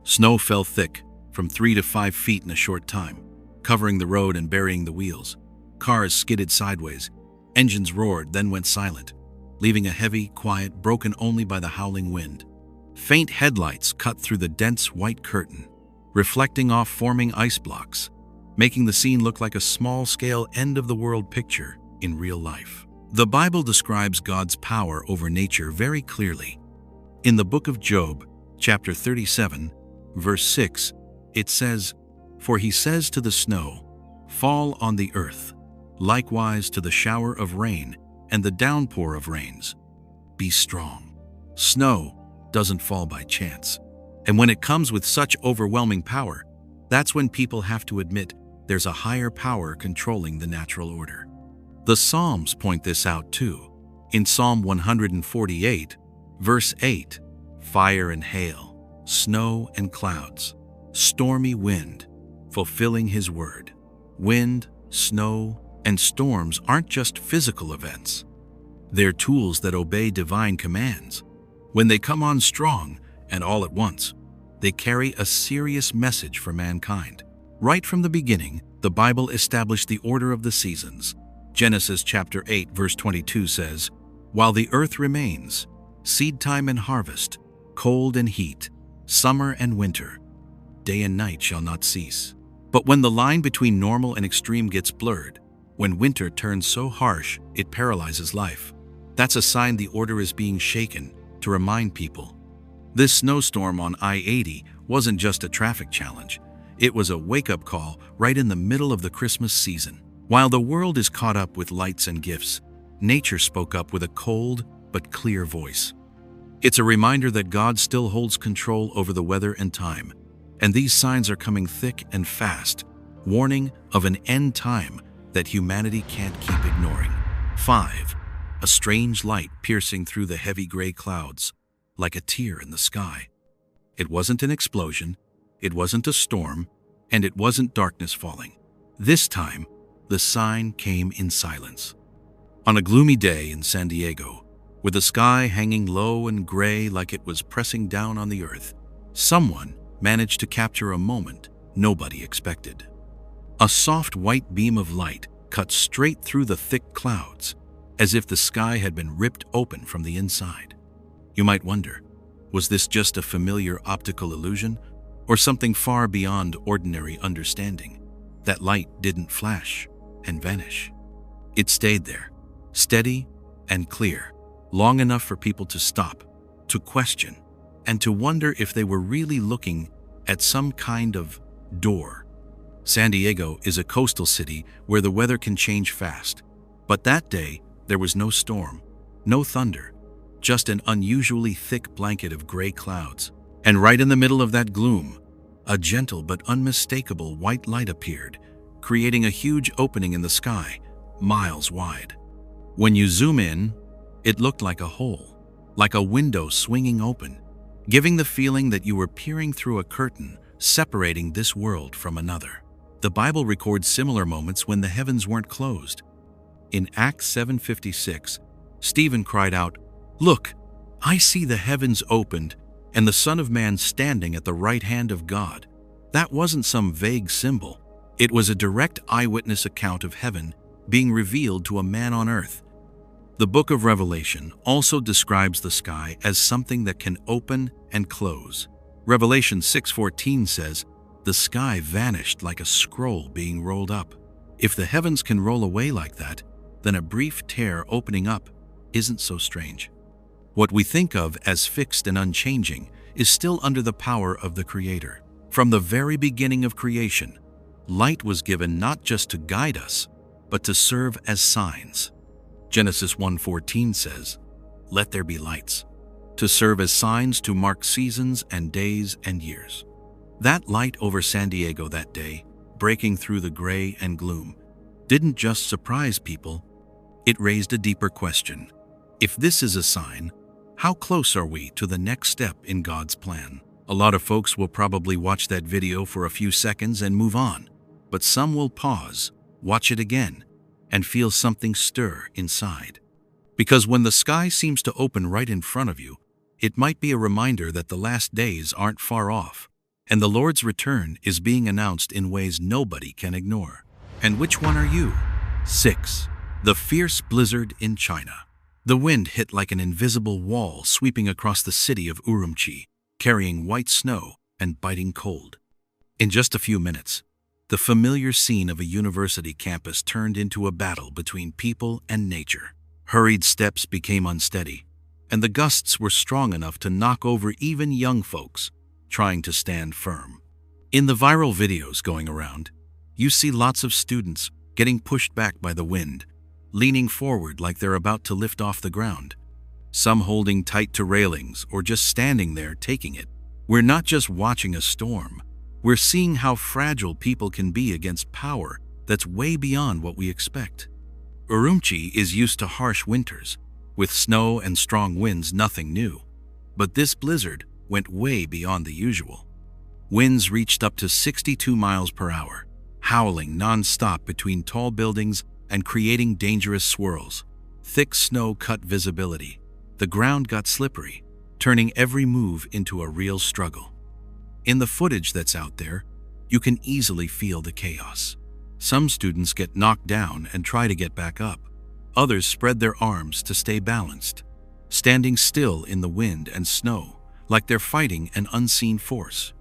Snow fell thick, from 3 to 5 feet in a short time, covering the road and burying the wheels. Cars skidded sideways, engines roared, then went silent, leaving a heavy, quiet, broken only by the howling wind. Faint headlights cut through the dense white curtain, reflecting off forming ice blocks, making the scene look like a small-scale end-of-the-world picture in real life. The Bible describes God's power over nature very clearly. In the book of Job, chapter 37, verse 6, it says, "For he says to the snow, 'Fall on the earth,' likewise to the shower of rain and the downpour of rains, 'Be strong.'" Snow doesn't fall by chance. And when it comes with such overwhelming power, that's when people have to admit there's a higher power controlling the natural order. The Psalms point this out too. In Psalm 148, verse 8, "Fire and hail, snow and clouds, stormy wind, fulfilling his word." Wind, snow, and storms aren't just physical events. They're tools that obey divine commands. When they come on strong and all at once, they carry a serious message for mankind. Right from the beginning, the Bible established the order of the seasons. Genesis chapter 8, verse 22 says, "While the earth remains, seed time and harvest, cold and heat, summer and winter, day and night shall not cease." But when the line between normal and extreme gets blurred, when winter turns so harsh it paralyzes life, that's a sign the order is being shaken to remind people. This snowstorm on I-80 wasn't just a traffic challenge. It was a wake-up call right in the middle of the Christmas season. While the world is caught up with lights and gifts, nature spoke up with a cold but clear voice. It's a reminder that God still holds control over the weather and time, and these signs are coming thick and fast, warning of an end time that humanity can't keep ignoring. 5. A strange light piercing through the heavy gray clouds, like a tear in the sky. It wasn't an explosion, it wasn't a storm, and it wasn't darkness falling. This time, the sign came in silence. On a gloomy day in San Diego, with the sky hanging low and gray like it was pressing down on the earth, someone managed to capture a moment nobody expected. A soft white beam of light cut straight through the thick clouds, as if the sky had been ripped open from the inside. You might wonder, was this just a familiar optical illusion, or something far beyond ordinary understanding? That light didn't flash and vanish. It stayed there, steady and clear, long enough for people to stop, to question, and to wonder if they were really looking at some kind of door. San Diego is a coastal city where the weather can change fast, but that day there was no storm, no thunder, just an unusually thick blanket of gray clouds. And right in the middle of that gloom, a gentle but unmistakable white light appeared, creating a huge opening in the sky, miles wide. When you zoom in, it looked like a hole, like a window swinging open, giving the feeling that you were peering through a curtain separating this world from another. The Bible records similar moments when the heavens weren't closed. In Acts 7:56, Stephen cried out, "Look, I see the heavens opened and the Son of Man standing at the right hand of God." That wasn't some vague symbol. It was a direct eyewitness account of heaven being revealed to a man on earth. The book of Revelation also describes the sky as something that can open and close. Revelation 6:14 says, "The sky vanished like a scroll being rolled up." If the heavens can roll away like that, then a brief tear opening up isn't so strange. What we think of as fixed and unchanging is still under the power of the Creator. From the very beginning of creation, light was given not just to guide us, but to serve as signs. Genesis 1:14 says, "Let there be lights," to serve as signs to mark seasons and days and years. That light over San Diego that day, breaking through the gray and gloom, didn't just surprise people, it raised a deeper question. If this is a sign, how close are we to the next step in God's plan? A lot of folks will probably watch that video for a few seconds and move on, but some will pause, watch it again, and feel something stir inside. Because when the sky seems to open right in front of you, it might be a reminder that the last days aren't far off, and the Lord's return is being announced in ways nobody can ignore. And which one are you? 6. The fierce blizzard in China. The wind hit like an invisible wall sweeping across the city of Urumqi, carrying white snow and biting cold. In just a few minutes, the familiar scene of a university campus turned into a battle between people and nature. Hurried steps became unsteady, and the gusts were strong enough to knock over even young folks trying to stand firm. In the viral videos going around, you see lots of students getting pushed back by the wind, leaning forward like they're about to lift off the ground. Some holding tight to railings or just standing there taking it. We're not just watching a storm, we're seeing how fragile people can be against power that's way beyond what we expect. Urumqi is used to harsh winters, with snow and strong winds nothing new. But this blizzard went way beyond the usual. Winds reached up to 62 miles per hour, howling non-stop between tall buildings and creating dangerous swirls. Thick snow cut visibility. The ground got slippery, turning every move into a real struggle. In the footage that's out there, you can easily feel the chaos. Some students get knocked down and try to get back up. Others spread their arms to stay balanced, standing still in the wind and snow, like they're fighting an unseen force.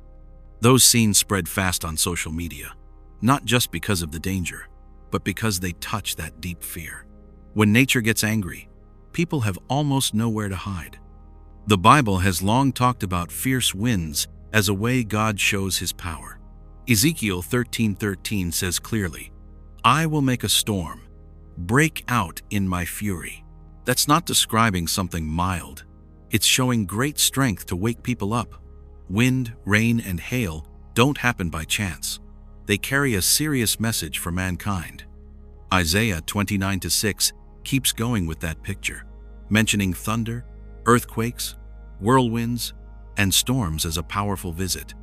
Those scenes spread fast on social media, not just because of the danger, but because they touch that deep fear. When nature gets angry, people have almost nowhere to hide. The Bible has long talked about fierce winds as a way God shows his power. Ezekiel 13:13 says clearly, "I will make a storm, break out in my fury." That's not describing something mild. It's showing great strength to wake people up. Wind, rain, and hail don't happen by chance. They carry a serious message for mankind. Isaiah 29:6 keeps going with that picture, mentioning thunder, earthquakes, whirlwinds, and storms as a powerful visit.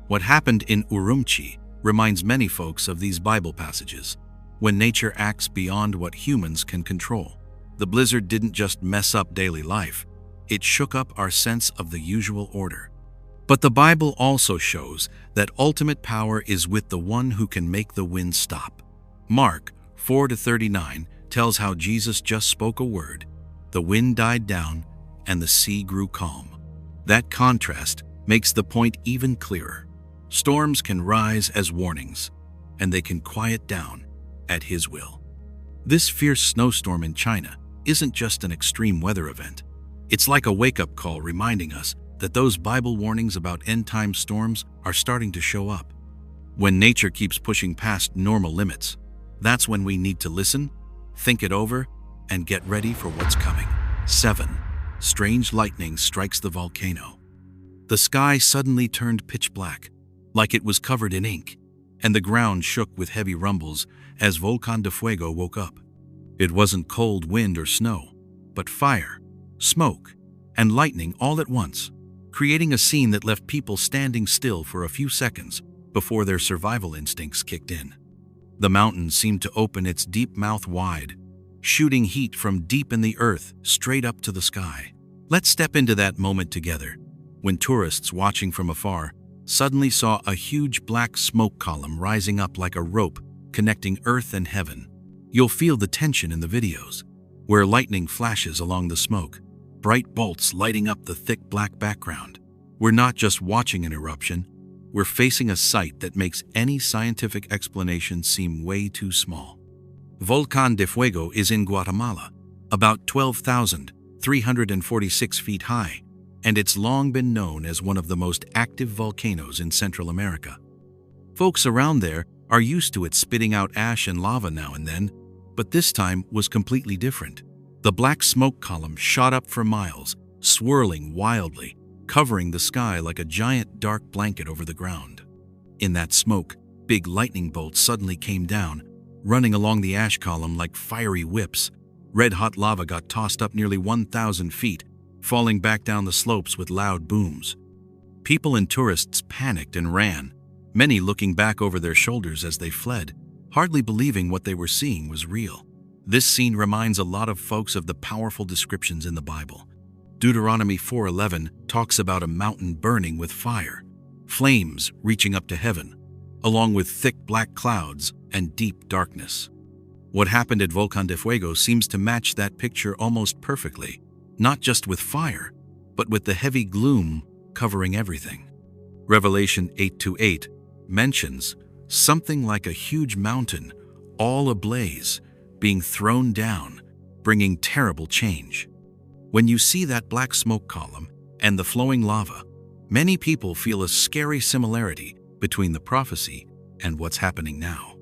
What happened in Urumqi reminds many folks of these Bible passages, when nature acts beyond what humans can control. The blizzard didn't just mess up daily life, it shook up our sense of the usual order. But the Bible also shows that ultimate power is with the one who can make the wind stop. Mark 4:39 tells how Jesus just spoke a word, the wind died down, and the sea grew calm. That contrast makes the point even clearer. Storms can rise as warnings, and they can quiet down at his will. This fierce snowstorm in China isn't just an extreme weather event. It's like a wake-up call reminding us that those Bible warnings about end-time storms are starting to show up. When nature keeps pushing past normal limits, that's when we need to listen, think it over, and get ready for what's coming. 7. Strange lightning strikes the volcano. The sky suddenly turned pitch black, like it was covered in ink, and the ground shook with heavy rumbles as Volcán de Fuego woke up. It wasn't cold wind or snow, but fire, smoke, and lightning all at once, creating a scene that left people standing still for a few seconds before their survival instincts kicked in. The mountain seemed to open its deep mouth wide, shooting heat from deep in the earth straight up to the sky. Let's step into that moment together, when tourists watching from afar suddenly saw a huge black smoke column rising up like a rope connecting earth and heaven. You'll feel the tension in the videos, where lightning flashes along the smoke, bright bolts lighting up the thick black background. We're not just watching an eruption, we're facing a sight that makes any scientific explanation seem way too small. Volcán de Fuego is in Guatemala, about 12,346 feet high, and it's long been known as one of the most active volcanoes in Central America. Folks around there are used to it spitting out ash and lava now and then, but this time was completely different. The black smoke column shot up for miles, swirling wildly, covering the sky like a giant dark blanket over the ground. In that smoke, big lightning bolts suddenly came down, running along the ash column like fiery whips. Red-hot lava got tossed up nearly 1,000 feet, falling back down the slopes with loud booms. People and tourists panicked and ran, many looking back over their shoulders as they fled, hardly believing what they were seeing was real. This scene reminds a lot of folks of the powerful descriptions in the Bible. Deuteronomy 4:11 talks about a mountain burning with fire, flames reaching up to heaven, along with thick black clouds and deep darkness. What happened at Volcán de Fuego seems to match that picture almost perfectly, not just with fire, but with the heavy gloom covering everything. Revelation 8:8 mentions something like a huge mountain, all ablaze, being thrown down, bringing terrible change. When you see that black smoke column and the flowing lava, many people feel a scary similarity between the prophecy and what's happening now.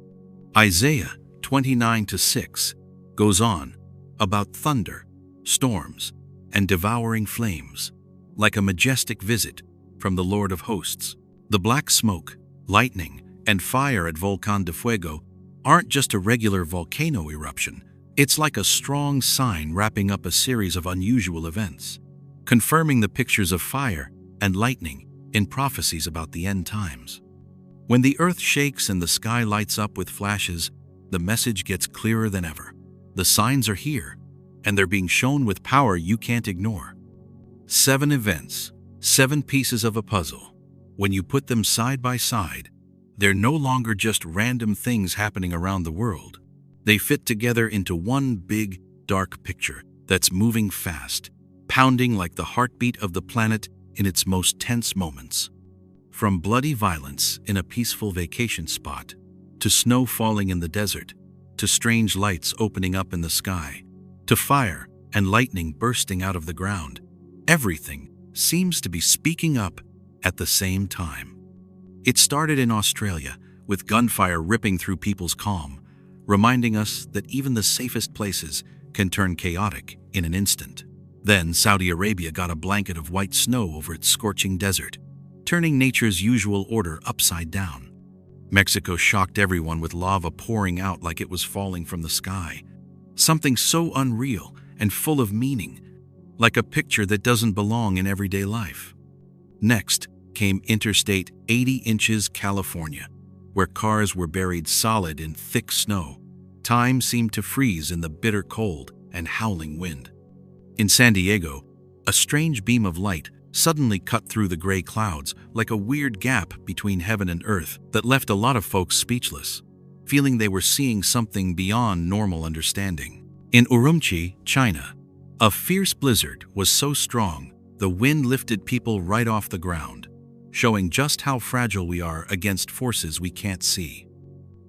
Isaiah 29:6 goes on about thunder, storms, and devouring flames, like a majestic visit from the Lord of hosts. The black smoke, lightning, and fire at Volcán de Fuego aren't just a regular volcano eruption. It's like a strong sign wrapping up a series of unusual events, confirming the pictures of fire and lightning in prophecies about the end times. When the earth shakes and the sky lights up with flashes, the message gets clearer than ever. The signs are here, and they're being shown with power you can't ignore. 7 events, 7 pieces of a puzzle. When you put them side by side, they're no longer just random things happening around the world. They fit together into one big, dark picture that's moving fast, pounding like the heartbeat of the planet in its most tense moments. From bloody violence in a peaceful vacation spot, to snow falling in the desert, to strange lights opening up in the sky, to fire and lightning bursting out of the ground, everything seems to be speaking up at the same time. It started in Australia, with gunfire ripping through people's calm, reminding us that even the safest places can turn chaotic in an instant. Then Saudi Arabia got a blanket of white snow over its scorching desert, turning nature's usual order upside down. Mexico shocked everyone with lava pouring out like it was falling from the sky, something so unreal and full of meaning, like a picture that doesn't belong in everyday life. Next came Interstate 80 Inches, California, where cars were buried solid in thick snow. Time seemed to freeze in the bitter cold and howling wind. In San Diego, a strange beam of light suddenly cut through the gray clouds like a weird gap between heaven and earth that left a lot of folks speechless, feeling they were seeing something beyond normal understanding. In Urumqi, China, a fierce blizzard was so strong the wind lifted people right off the ground, showing just how fragile we are against forces we can't see.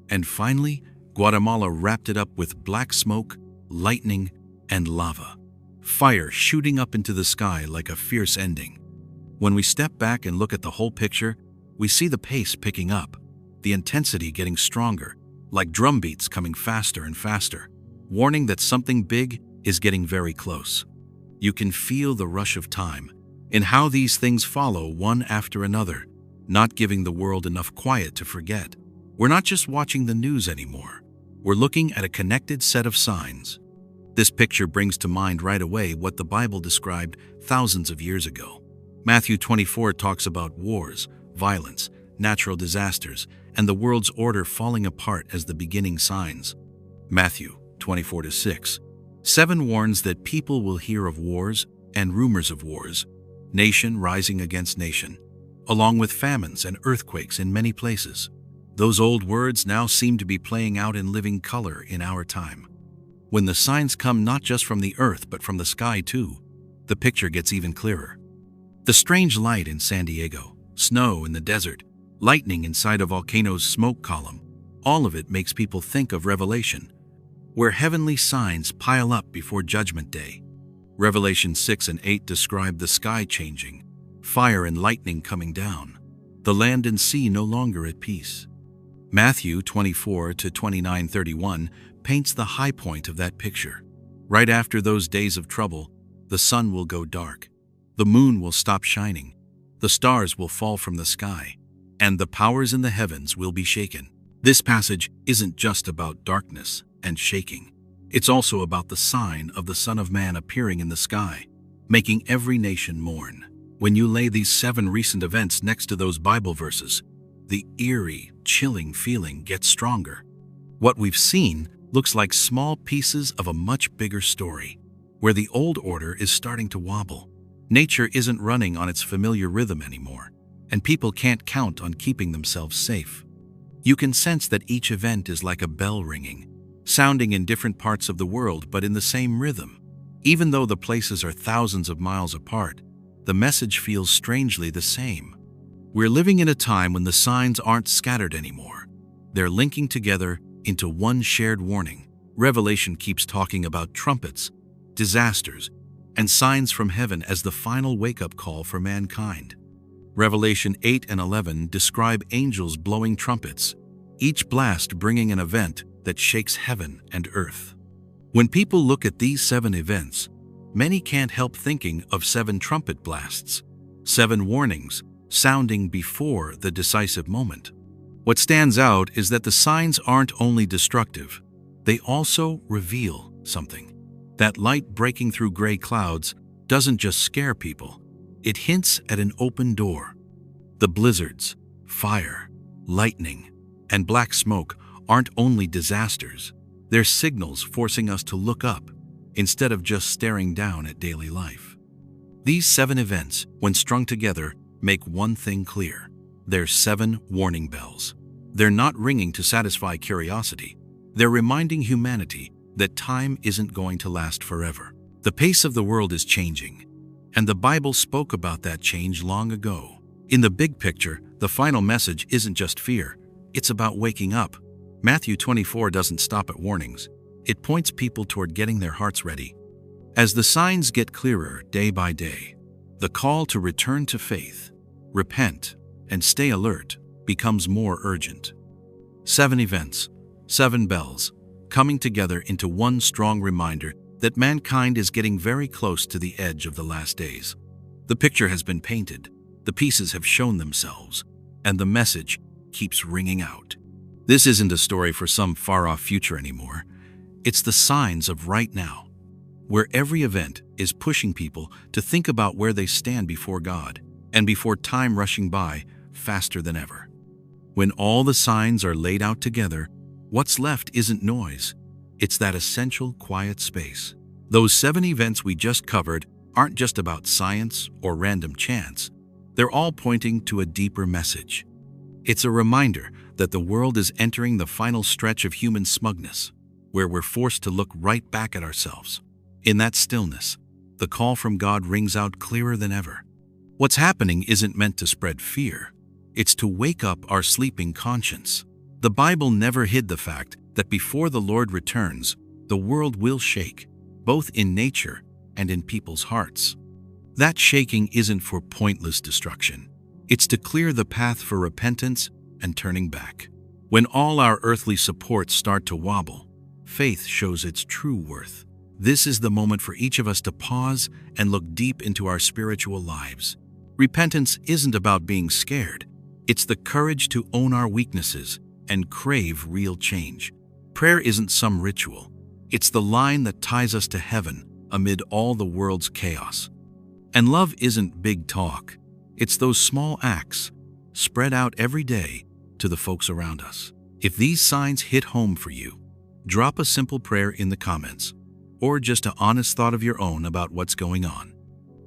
And finally, Guatemala wrapped it up with black smoke, lightning, and lava, fire shooting up into the sky like a fierce ending. When we step back and look at the whole picture, we see the pace picking up, the intensity getting stronger, like drum beats coming faster and faster, warning that something big is getting very close. You can feel the rush of time in how these things follow one after another, not giving the world enough quiet to forget. We're not just watching the news anymore. We're looking at a connected set of signs. This picture brings to mind right away what the Bible described thousands of years ago. Matthew 24 talks about wars, violence, natural disasters, and the world's order falling apart as the beginning signs. Matthew 24:6. 7 warns that people will hear of wars and rumors of wars, nation rising against nation, along with famines and earthquakes in many places. Those old words now seem to be playing out in living color in our time. When the signs come not just from the earth but from the sky too, the picture gets even clearer. The strange light in San Diego, snow in the desert, lightning inside a volcano's smoke column, all of it makes people think of Revelation, where heavenly signs pile up before Judgment Day. Revelation 6 and 8 describe the sky changing, fire and lightning coming down, the land and sea no longer at peace. Matthew 24-29:31 paints the high point of that picture. Right after those days of trouble, the sun will go dark, the moon will stop shining, the stars will fall from the sky, and the powers in the heavens will be shaken. This passage isn't just about darkness and shaking. It's also about the sign of the Son of Man appearing in the sky, making every nation mourn. When you lay these 7 recent events next to those Bible verses, the eerie, chilling feeling gets stronger. What we've seen looks like small pieces of a much bigger story, where the old order is starting to wobble. Nature isn't running on its familiar rhythm anymore, and people can't count on keeping themselves safe. You can sense that each event is like a bell ringing, sounding in different parts of the world but in the same rhythm. Even though the places are thousands of miles apart, the message feels strangely the same. We're living in a time when the signs aren't scattered anymore. They're linking together into one shared warning. Revelation keeps talking about trumpets, disasters, and signs from heaven as the final wake-up call for mankind. Revelation 8 and 11 describe angels blowing trumpets, each blast bringing an event that shakes heaven and earth. When people look at these 7 events, many can't help thinking of 7 trumpet blasts, 7 warnings sounding before the decisive moment. What stands out is that the signs aren't only destructive, they also reveal something. That light breaking through gray clouds doesn't just scare people, it hints at an open door. The blizzards, fire, lightning, and black smoke aren't only disasters, they're signals forcing us to look up instead of just staring down at daily life. These 7 events, when strung together, make one thing clear. They're 7 warning bells. They're not ringing to satisfy curiosity. They're reminding humanity that time isn't going to last forever. The pace of the world is changing, and the Bible spoke about that change long ago. In the big picture, the final message isn't just fear, it's about waking up. Matthew 24 doesn't stop at warnings. It points people toward getting their hearts ready. As the signs get clearer day by day, the call to return to faith, repent, and stay alert becomes more urgent. 7 events, 7 bells, coming together into one strong reminder that mankind is getting very close to the edge of the last days. The picture has been painted, the pieces have shown themselves, and the message keeps ringing out. This isn't a story for some far-off future anymore. It's the signs of right now, where every event is pushing people to think about where they stand before God and before time rushing by faster than ever. When all the signs are laid out together, what's left isn't noise. It's that essential quiet space. Those 7 events we just covered aren't just about science or random chance. They're all pointing to a deeper message. It's a reminder that the world is entering the final stretch of human smugness, where we're forced to look right back at ourselves. In that stillness, the call from God rings out clearer than ever. What's happening isn't meant to spread fear. It's to wake up our sleeping conscience. The Bible never hid the fact that before the Lord returns, the world will shake, both in nature and in people's hearts. That shaking isn't for pointless destruction. It's to clear the path for repentance and turning back. When all our earthly supports start to wobble, faith shows its true worth. This is the moment for each of us to pause and look deep into our spiritual lives. Repentance isn't about being scared. It's the courage to own our weaknesses and crave real change. Prayer isn't some ritual. It's the line that ties us to heaven amid all the world's chaos. And love isn't big talk. It's those small acts, spread out every day to the folks around us. If these signs hit home for you, drop a simple prayer in the comments, or just an honest thought of your own about what's going on.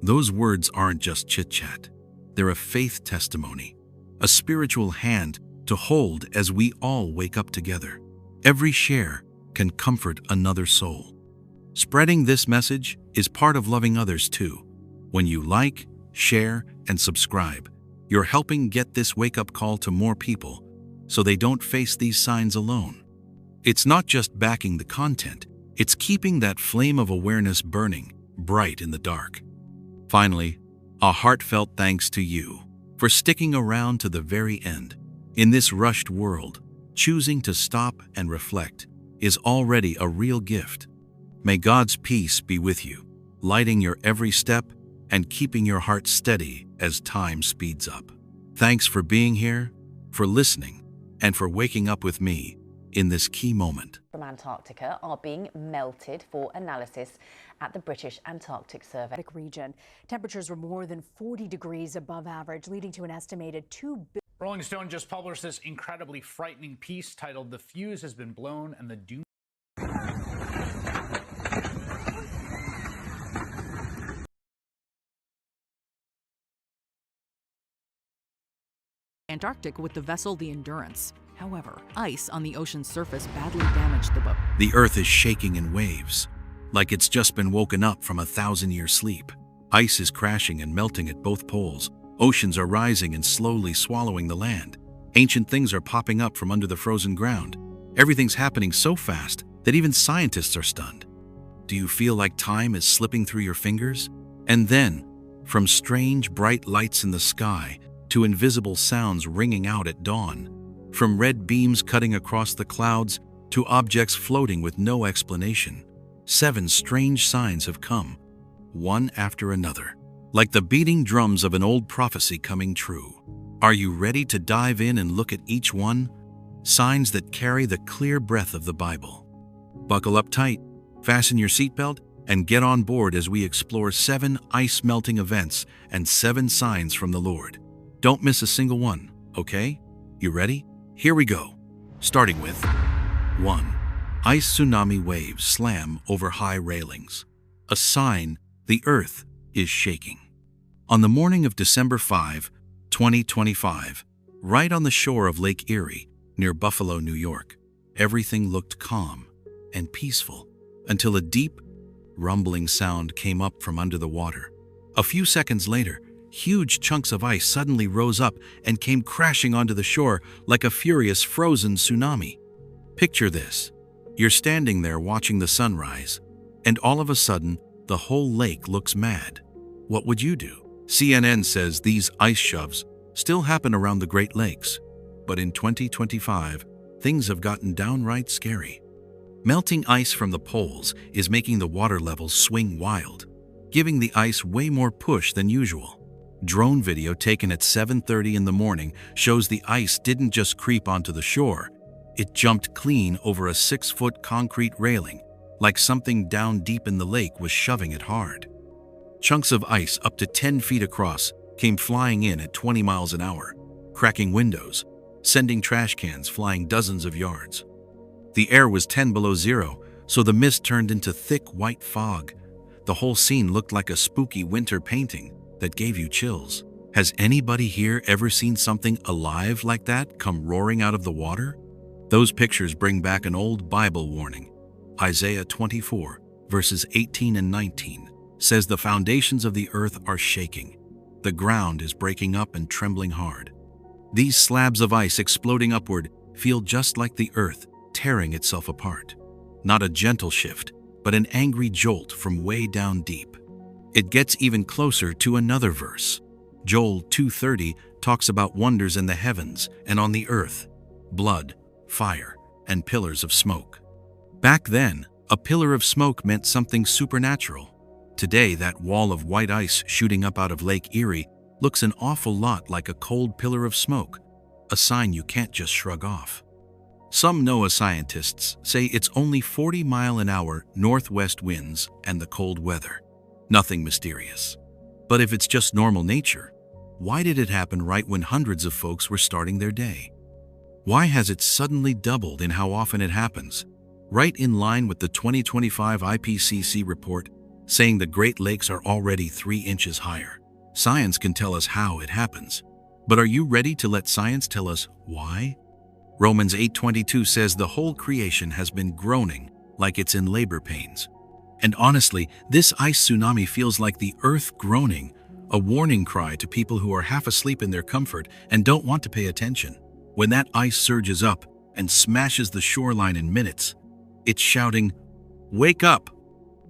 Those words aren't just chit-chat. They're a faith testimony, a spiritual hand to hold as we all wake up together. Every share can comfort another soul. Spreading this message is part of loving others too. When you like, share, and subscribe, you're helping get this wake-up call to more people so they don't face these signs alone. It's not just backing the content, it's keeping that flame of awareness burning bright in the dark. Finally, a heartfelt thanks to you for sticking around to the very end. In this rushed world, choosing to stop and reflect is already a real gift. May God's peace be with you, lighting your every step and keeping your heart steady as time speeds up. Thanks for being here, for listening, and for waking up with me in this key moment. From Antarctica are being melted for analysis at the British Antarctic Survey. Region. Temperatures were more than 40 degrees above average, leading to an estimated 2 billion. Rolling Stone just published this incredibly frightening piece titled "The Fuse Has Been Blown and the Doom." Antarctic with the vessel the Endurance. However, ice on the ocean's surface badly damaged the boat. The Earth is shaking in waves, like it's just been woken up from a 1,000-year sleep. Ice is crashing and melting at both poles. Oceans are rising and slowly swallowing the land. Ancient things are popping up from under the frozen ground. Everything's happening so fast that even scientists are stunned. Do you feel like time is slipping through your fingers? And then, from strange bright lights in the sky to invisible sounds ringing out at dawn, from red beams cutting across the clouds to objects floating with no explanation, 7 strange signs have come, one after another, like the beating drums of an old prophecy coming true. Are you ready to dive in and look at each one? Signs that carry the clear breath of the Bible. Buckle up tight, fasten your seatbelt, and get on board as we explore 7 ice-melting events and 7 signs from the Lord. Don't miss a single one, okay? You ready? Here we go. Starting with 1. Ice tsunami waves slam over high railings. A sign the earth is shaking. On the morning of December 5, 2025, right on the shore of Lake Erie, near Buffalo, New York, everything looked calm and peaceful until a deep, rumbling sound came up from under the water. A few seconds later, huge chunks of ice suddenly rose up and came crashing onto the shore like a furious frozen tsunami. Picture this. You're standing there watching the sunrise, and all of a sudden, the whole lake looks mad. What would you do? CNN says these ice shoves still happen around the Great Lakes, but in 2025, things have gotten downright scary. Melting ice from the poles is making the water levels swing wild, giving the ice way more push than usual. Drone video taken at 7:30 in the morning shows the ice didn't just creep onto the shore, it jumped clean over a 6-foot concrete railing, like something down deep in the lake was shoving it hard. Chunks of ice up to 10 feet across came flying in at 20 miles an hour, cracking windows, sending trash cans flying dozens of yards. The air was 10 below zero, so the mist turned into thick white fog. The whole scene looked like a spooky winter painting that gave you chills. Has anybody here ever seen something alive like that come roaring out of the water? Those pictures bring back an old Bible warning. Isaiah 24, verses 18 and 19, says the foundations of the earth are shaking. The ground is breaking up and trembling hard. These slabs of ice exploding upward feel just like the earth tearing itself apart. Not a gentle shift, but an angry jolt from way down deep. It gets even closer to another verse. Joel 2:30 talks about wonders in the heavens and on the earth, blood, fire, and pillars of smoke. Back then, a pillar of smoke meant something supernatural. Today, that wall of white ice shooting up out of Lake Erie looks an awful lot like a cold pillar of smoke, a sign you can't just shrug off. Some NOAA scientists say it's only 40-mile-an-hour northwest winds and the cold weather. Nothing mysterious. But if it's just normal nature, why did it happen right when hundreds of folks were starting their day? Why has it suddenly doubled in how often it happens? Right in line with the 2025 IPCC report saying the Great Lakes are already 3 inches higher. Science can tell us how it happens. But are you ready to let science tell us why? Romans 8:22 says the whole creation has been groaning like it's in labor pains. And honestly, this ice tsunami feels like the earth groaning, a warning cry to people who are half asleep in their comfort and don't want to pay attention. When that ice surges up and smashes the shoreline in minutes, it's shouting, "Wake up!"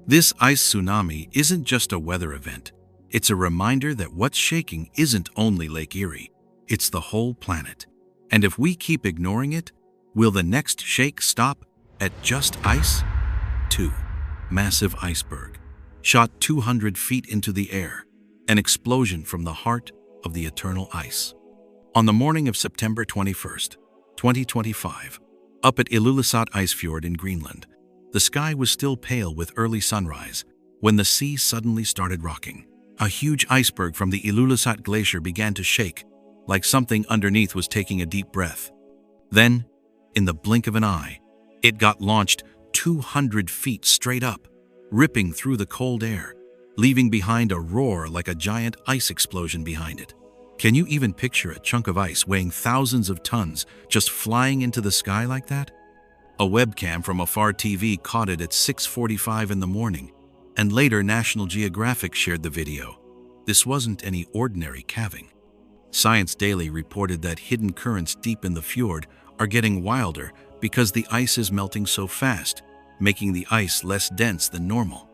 This ice tsunami isn't just a weather event. It's a reminder that what's shaking isn't only Lake Erie, it's the whole planet. And if we keep ignoring it, will the next shake stop at just ice? 2. Massive iceberg. Shot 200 feet into the air. An explosion from the heart of the eternal ice. On the morning of September 21st, 2025. Up at Ilulissat Ice Fjord in Greenland, the sky was still pale with early sunrise when the sea suddenly started rocking. A huge iceberg from the Ilulissat Glacier began to shake, like something underneath was taking a deep breath. Then, in the blink of an eye, it got launched 200 feet straight up, ripping through the cold air, leaving behind a roar like a giant ice explosion behind it. Can you even picture a chunk of ice weighing thousands of tons just flying into the sky like that? A webcam from a far TV caught it at 6:45 in the morning, and later National Geographic shared the video. This wasn't any ordinary calving. Science Daily reported that hidden currents deep in the fjord are getting wilder because the ice is melting so fast, making the ice less dense than normal.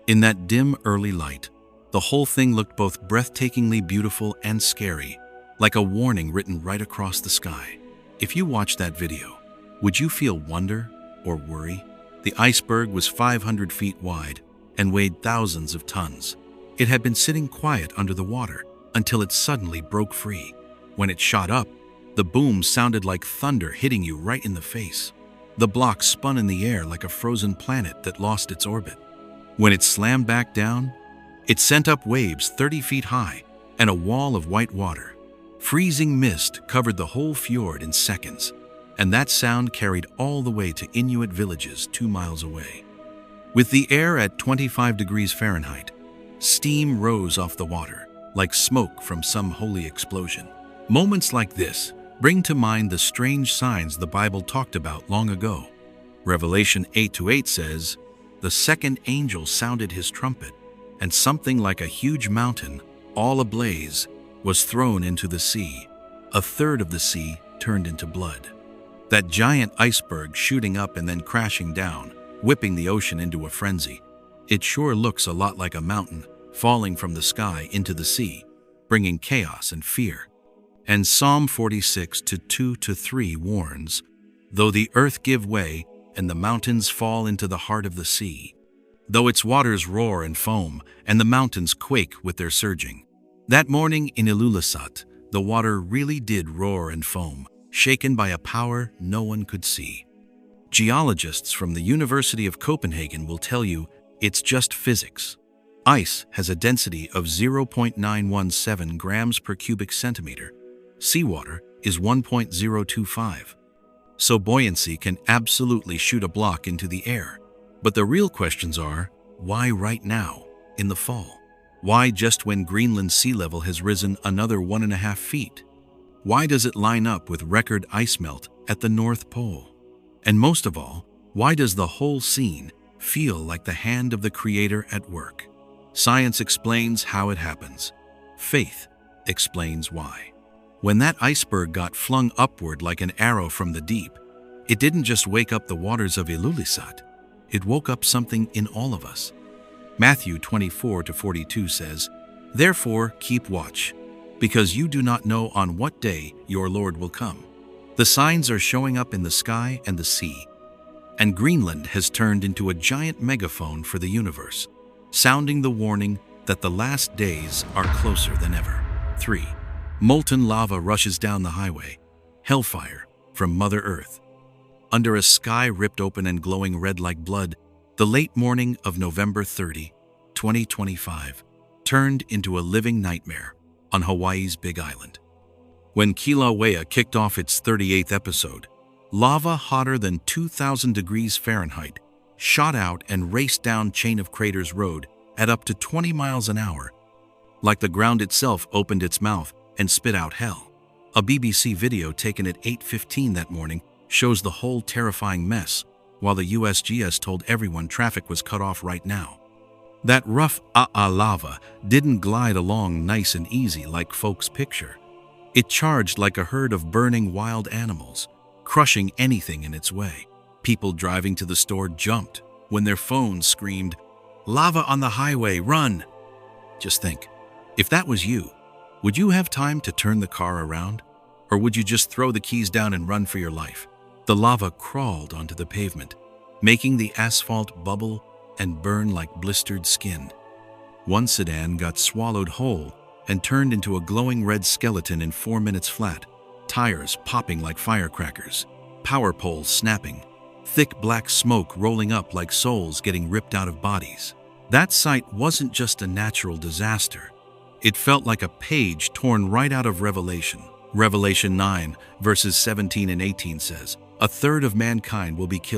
In that dim early light, the whole thing looked both breathtakingly beautiful and scary, like a warning written right across the sky. If you watched that video, would you feel wonder or worry? The iceberg was 500 feet wide and weighed thousands of tons. It had been sitting quiet under the water until it suddenly broke free. When it shot up, the boom sounded like thunder hitting you right in the face. The block spun in the air like a frozen planet that lost its orbit. When it slammed back down, it sent up waves 30 feet high and a wall of white water. Freezing mist covered the whole fjord in seconds, and that sound carried all the way to Inuit villages 2 miles away. With the air at 25 degrees Fahrenheit, steam rose off the water like smoke from some holy explosion. Moments like this bring to mind the strange signs the Bible talked about long ago. Revelation 8:8 says, "The second angel sounded his trumpet, and something like a huge mountain, all ablaze, was thrown into the sea. A third of the sea turned into blood." That giant iceberg shooting up and then crashing down, whipping the ocean into a frenzy. It sure looks a lot like a mountain falling from the sky into the sea, bringing chaos and fear. And Psalm 46:2-3 warns, "Though the earth give way and the mountains fall into the heart of the sea, though its waters roar and foam and the mountains quake with their surging." That morning in Ilulissat, the water really did roar and foam, shaken by a power no one could see. Geologists from the University of Copenhagen will tell you it's just physics. Ice has a density of 0.917 grams per cubic centimeter. Seawater is 1.025. So buoyancy can absolutely shoot a block into the air. But the real questions are, why right now, in the fall? Why just when Greenland's sea level has risen another 1.5 feet? Why does it line up with record ice melt at the North Pole? And most of all, why does the whole scene feel like the hand of the Creator at work? Science explains how it happens. Faith explains why. When that iceberg got flung upward like an arrow from the deep, it didn't just wake up the waters of Ilulissat, it woke up something in all of us. Matthew 24:42 says, "Therefore keep watch, because you do not know on what day your Lord will come." The signs are showing up in the sky and the sea, and Greenland has turned into a giant megaphone for the universe, sounding the warning that the last days are closer than ever. 3. Molten lava rushes down the highway, hellfire from Mother Earth. Under a sky ripped open and glowing red like blood, the late morning of November 30, 2025, turned into a living nightmare on Hawaii's Big Island. When Kilauea kicked off its 38th episode, lava hotter than 2,000 degrees Fahrenheit shot out and raced down Chain of Craters Road at up to 20 miles an hour, like the ground itself opened its mouth and spit out hell. A BBC video taken at 8:15 that morning shows the whole terrifying mess, while the USGS told everyone traffic was cut off right now. That rough lava didn't glide along nice and easy like folks picture. It charged like a herd of burning wild animals, crushing anything in its way. People driving to the store jumped when their phones screamed, "Lava on the highway, run!" Just think, if that was you, would you have time to turn the car around? Or would you just throw the keys down and run for your life? The lava crawled onto the pavement, making the asphalt bubble and burn like blistered skin. One sedan got swallowed whole and turned into a glowing red skeleton in 4 minutes flat, tires popping like firecrackers, power poles snapping, thick black smoke rolling up like souls getting ripped out of bodies. That sight wasn't just a natural disaster. It felt like a page torn right out of Revelation. Revelation 9, verses 17 and 18 says, "A third of mankind will be killed